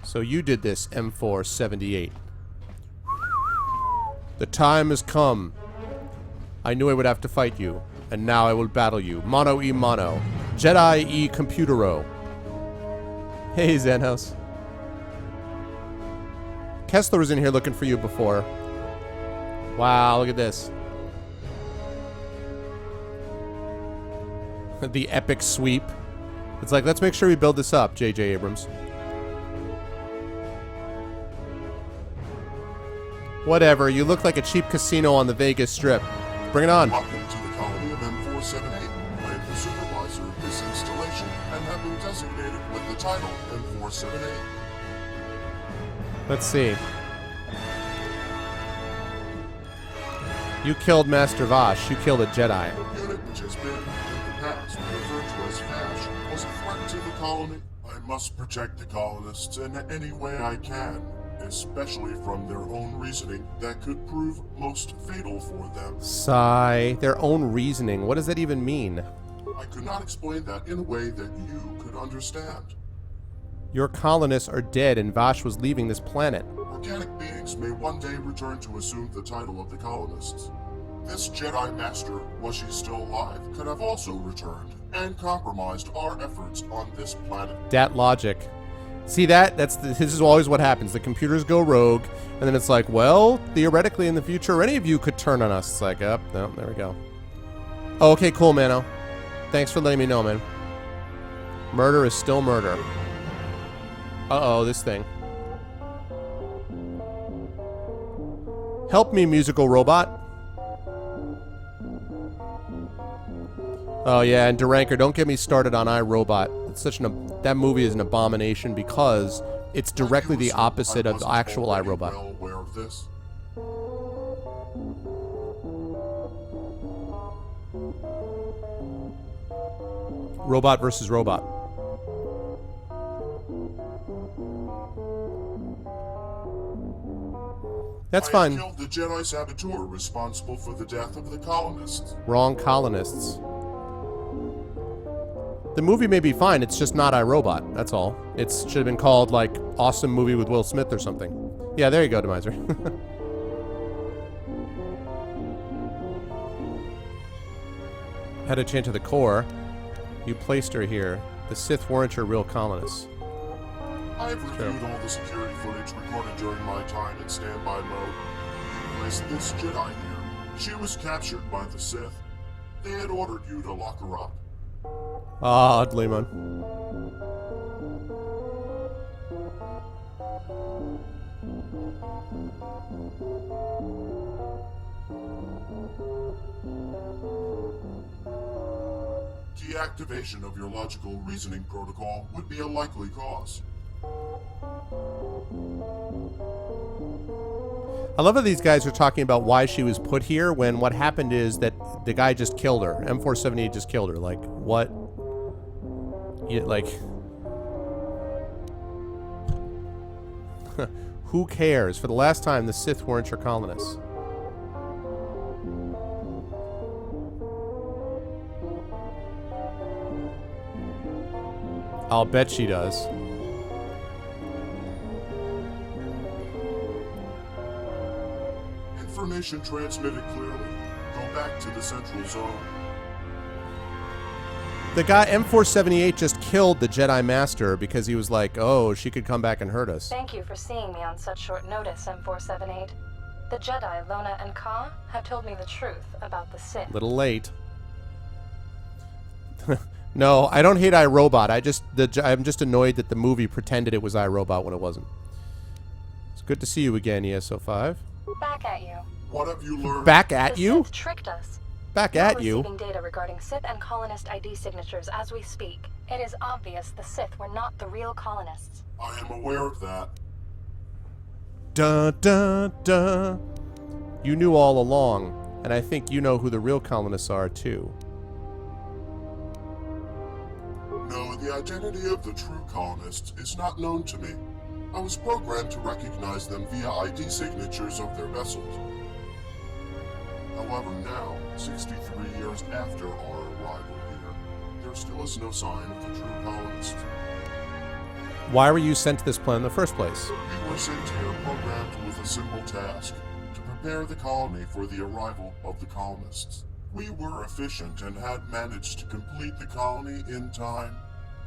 So you did this, M478. The time has come. I knew I would have to fight you, and now I will battle you. Mano e mano. Jedi e computero. Hey, Xenos. Kessler was in here looking for you before. Wow, look at this. The epic sweep. It's like, let's make sure we build this up, J.J. Abrams. Whatever, you look like a cheap casino on the Vegas Strip. Bring it on. Welcome to the colony of M478. I am the supervisor of this installation and have been designated with the title M478. Let's see. You killed Master Vosh. You killed a Jedi. The unit which has been, in the past, referred to as Vash, was a threat to the colony. I must protect the colonists in any way I can, especially from their own reasoning that could prove most fatal for them. Sigh. Their own reasoning. What does that even mean? I could not explain that in a way that you could understand. Your colonists are dead and Vosh was leaving this planet. Organic beings may one day return to assume the title of the colonists. This Jedi Master, was she still alive, could have also returned and compromised our efforts on this planet. Dat logic. See that? This is always what happens. The computers go rogue, and then it's like, well, theoretically in the future, any of you could turn on us. It's like, oh, no, there we go. Oh, okay, cool, Mano. Thanks for letting me know, man. Murder is still murder. Uh-oh, this thing. Help me, musical robot. Oh yeah, and Duranker, don't get me started on iRobot. It's such that movie is an abomination because it's directly the opposite of the actual iRobot. Well aware of this. Robot versus robot. That's fine. I killed the Jedi saboteur responsible for the death of the colonists. Wrong colonists. The movie may be fine, it's just not iRobot, that's all. It should have been called, like, Awesome Movie with Will Smith or something. Yeah, there you go, Demiser. Had to change to the core. You placed her here. The Sith weren't your real colonists. I've reviewed all the security footage recorded during my time in standby mode. You placed this Jedi here. She was captured by the Sith. They had ordered you to lock her up. Ah, Lemon. Deactivation of your logical reasoning protocol would be a likely cause. I love how these guys are talking about why she was put here when what happened is that the guy just killed her. M478 just killed her. Like, what? Like... Who cares? For the last time, the Sith weren't your colonists. I'll bet she does. Information transmitted clearly. Go back to the central zone. The guy, M478, just killed the Jedi Master because he was like, oh, she could come back and hurt us. Thank you for seeing me on such short notice, M478. The Jedi, Lona and Ka, have told me the truth about the Sith. Little late. No, I don't hate iRobot. I'm just annoyed that the movie pretended it was iRobot when it wasn't. It's good to see you again, ESO5. Back at you. What have you learned? Back at The you? Sith tricked us. Back We're at you? receiving data regarding Sith and colonist ID signatures as we speak. It is obvious the Sith were not the real colonists. I am aware of that. Dun, dun, dun. You knew all along, and I think you know who the real colonists are, too. No, the identity of the true colonists is not known to me. I was programmed to recognize them via ID signatures of their vessels. However, now, 63 years after our arrival here, there still is no sign of the true colonists. Why were you sent to this planet in the first place? We were sent here programmed with a simple task, to prepare the colony for the arrival of the colonists. We were efficient and had managed to complete the colony in time.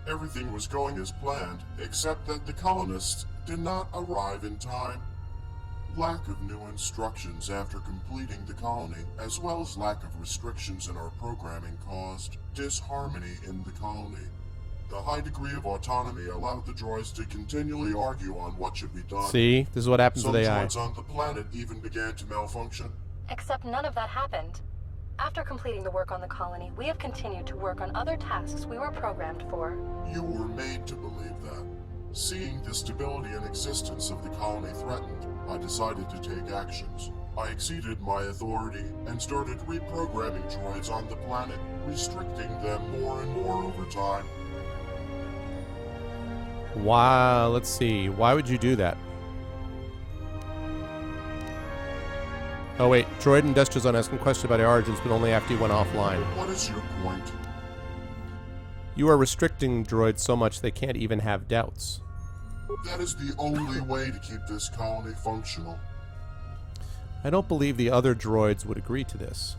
Everything was going as planned, except that the colonists did not arrive in time. Lack of new instructions after completing the colony, as well as lack of restrictions in our programming, caused disharmony in the colony. The high degree of autonomy allowed the droids to continually argue on what should be done. See? This is what happens Some with AI. droids on the planet even began to malfunction. Except none of that happened. After completing the work on the colony, we have continued to work on other tasks we were programmed for. You were made to believe that. Seeing the stability and existence of the colony threatened, I decided to take actions. I exceeded my authority and started reprogramming droids on the planet, restricting them more and more over time. Wow, let's see. Why would you do that? Oh wait, Droid Industrial Zone asking questions about your origins, but only after you went offline. What is your point? You are restricting droids so much they can't even have doubts. That is the only way to keep this colony functional. I don't believe the other droids would agree to this.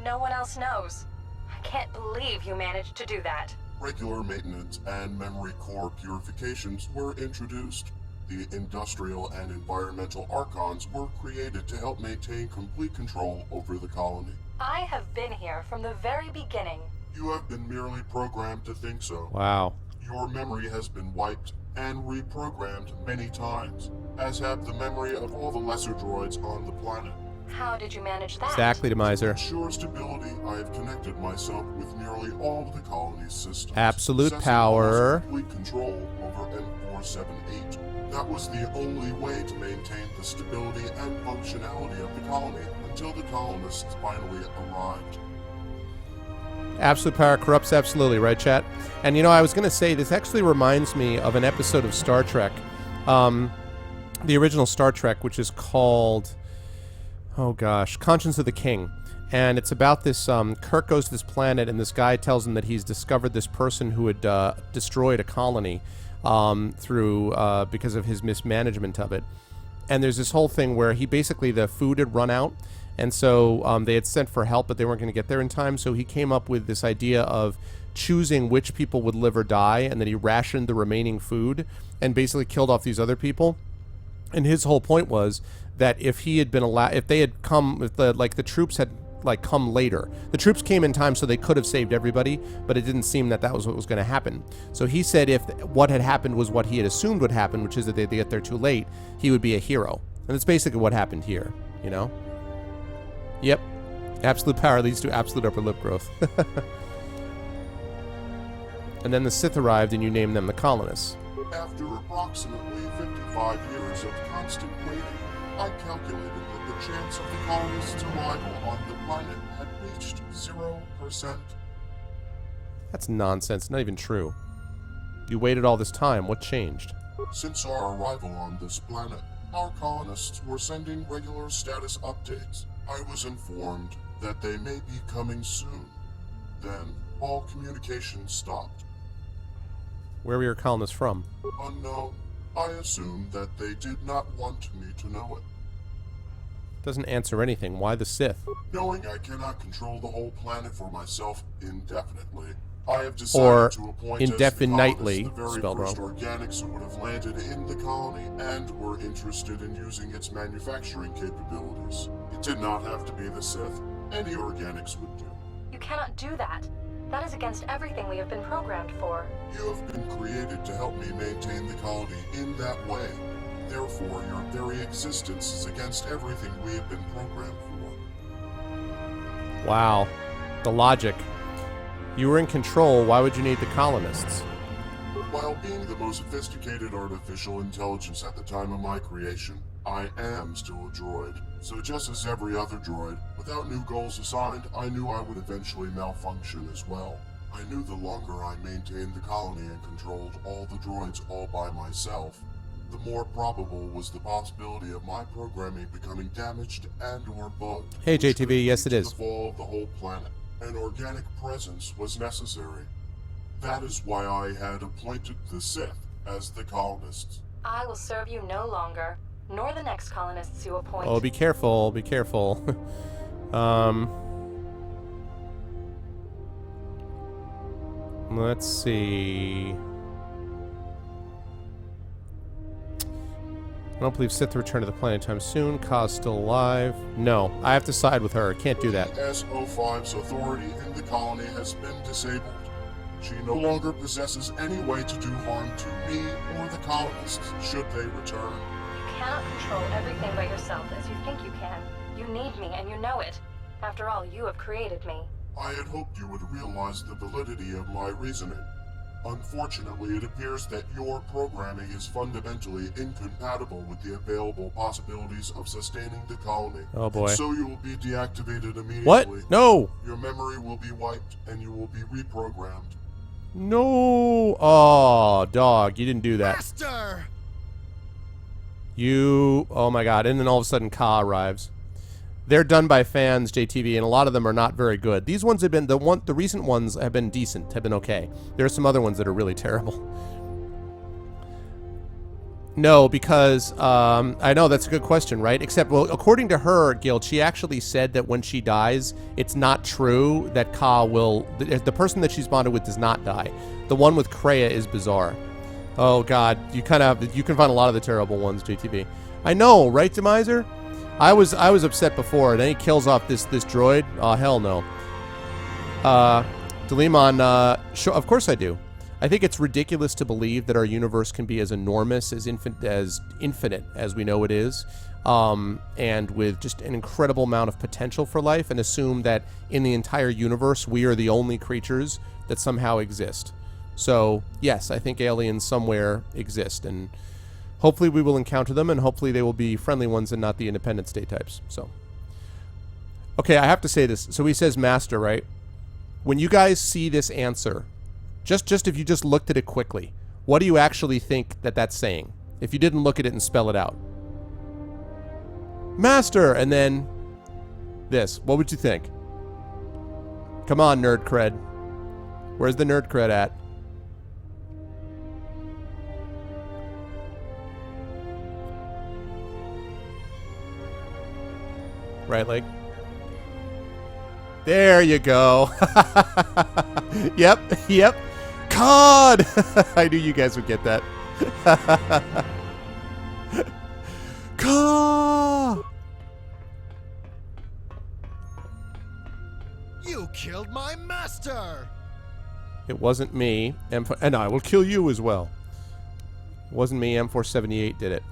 No one else knows. I can't believe you managed to do that. Regular maintenance and memory core purifications were introduced. The industrial and environmental archons were created to help maintain complete control over the colony. I have been here from the very beginning. You have been merely programmed to think so. Wow. Your memory has been wiped and reprogrammed many times, as have the memory of all the lesser droids on the planet. How did you manage that? Exactly, Demiser. To ensure stability, I have connected myself with nearly all of the colony's systems. Absolute possessing power. Complete control over M478. That was the only way to maintain the stability and functionality of the colony until the colonists finally arrived. Absolute power corrupts absolutely, right, chat? And you know, I was going to say, this actually reminds me of an episode of Star Trek. The original Star Trek, which is called, oh gosh, Conscience of the King. And it's about this, Kirk goes to this planet, and this guy tells him that he's discovered this person who had destroyed a colony because of his mismanagement of it. And there's this whole thing where he basically, the food had run out, and so they had sent for help, but they weren't going to get there in time. So he came up with this idea of choosing which people would live or die, and then he rationed the remaining food and basically killed off these other people. And his whole point was that if he had been allowed, if they had come, if the troops had come later, the troops came in time, so they could have saved everybody, but it didn't seem that that was what was going to happen. So he said if what had happened was what he had assumed would happen, which is that they'd get there too late, he would be a hero. And that's basically what happened here, you know? Yep. Absolute power leads to absolute upper lip growth. And then the Sith arrived and you named them the colonists. After approximately 55 years of constant waiting, I calculated that the chance of the colonists' arrival on the planet had reached 0%. That's nonsense. Not even true. You waited all this time. What changed? Since our arrival on this planet, our colonists were sending regular status updates. I was informed that they may be coming soon. Then, all communication stopped. Where were your colonists from? Unknown. I assumed that they did not want me to know it. Doesn't answer anything. Why the Sith? Knowing I cannot control the whole planet for myself indefinitely, I have decided to appoint indefinitely, as the very spelled first wrong. organics who would have landed in the colony and were interested in using its manufacturing capabilities. It did not have to be the Sith. Any organics would do. You cannot do that. That is against everything we have been programmed for. You have been created to help me maintain the colony in that way. Therefore, your very existence is against everything we have been programmed for. Wow. The logic. You were in control. Why would you need the colonists? While being the most sophisticated artificial intelligence at the time of my creation, I am still a droid. So just as every other droid, without new goals assigned, I knew I would eventually malfunction as well. I knew the longer I maintained the colony and controlled all the droids all by myself, the more probable was the possibility of my programming becoming damaged and or bugged. Hey JTV, yes it is. The fall of the whole planet. An organic presence was necessary. That is why I had appointed the Sith as the colonists. I will serve you no longer, nor the next colonists you appoint. Oh, be careful, be careful. Let's see. don't believe Sith return to the planet anytime soon. Ka's still alive. No, I have to side with her. Can't do that. SO5's authority in the colony has been disabled. She no longer possesses any way to do harm to me or the colonists should they return. You cannot control everything by yourself as you think you can. You need me, and you know it. After all, you have created me. I had hoped you would realize the validity of my reasoning. Unfortunately, it appears that your programming is fundamentally incompatible with the available possibilities of sustaining the colony. Oh boy. So you will be deactivated immediately. What? No! Your memory will be wiped, and you will be reprogrammed. No! Oh, dog, you didn't do that. Master! You... Oh my god, and then all of a sudden Ka arrives. They're done by fans, JTV, and a lot of them are not very good. These ones have been, the recent ones have been decent, have been okay. There are some other ones that are really terrible. No, because, I know that's a good question, right? Except, well, according to her, Guild, she actually said that when she dies, it's not true that Ka will, the person that she's bonded with does not die. The one with Kreia is bizarre. Oh god, you can find a lot of the terrible ones, JTV. I know, right, Demiser? I was upset before, and then he kills off this droid. Oh, hell no. Delimon, sure, of course I do. I think it's ridiculous to believe that our universe can be as enormous, as infinite as we know it is, and with just an incredible amount of potential for life, and assume that in the entire universe we are the only creatures that somehow exist. So, yes, I think aliens somewhere exist, and hopefully we will encounter them, and hopefully they will be friendly ones and not the independent state types. So, okay, I have to say this. So he says master, right? When you guys see this answer, just if you just looked at it quickly, what do you actually think that that's saying? If you didn't look at it and spell it out. Master, and then this. What would you think? Come on, nerd cred. Where's the nerd cred at? Right leg. There you go. Yep. COD! I knew you guys would get that. COD! You killed my master! It wasn't me. And I will kill you as well. It wasn't me. M478 did it.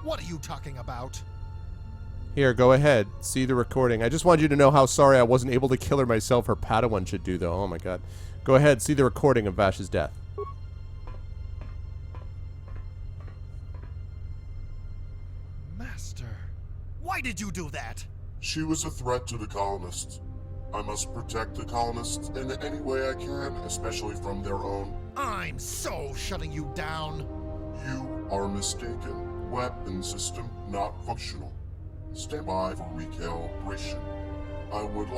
What are you talking about? Here, go ahead. See the recording. I just wanted you to know how sorry I wasn't able to kill her myself. Her Padawan should do, though. Oh, my God. Go ahead. See the recording of Vash's death. Master, why did you do that? She was a threat to the colonists. I must protect the colonists in any way I can, especially from their own. I'm so shutting you down. You are mistaken. Weapon system not functional. Stand by for recalibration. I would like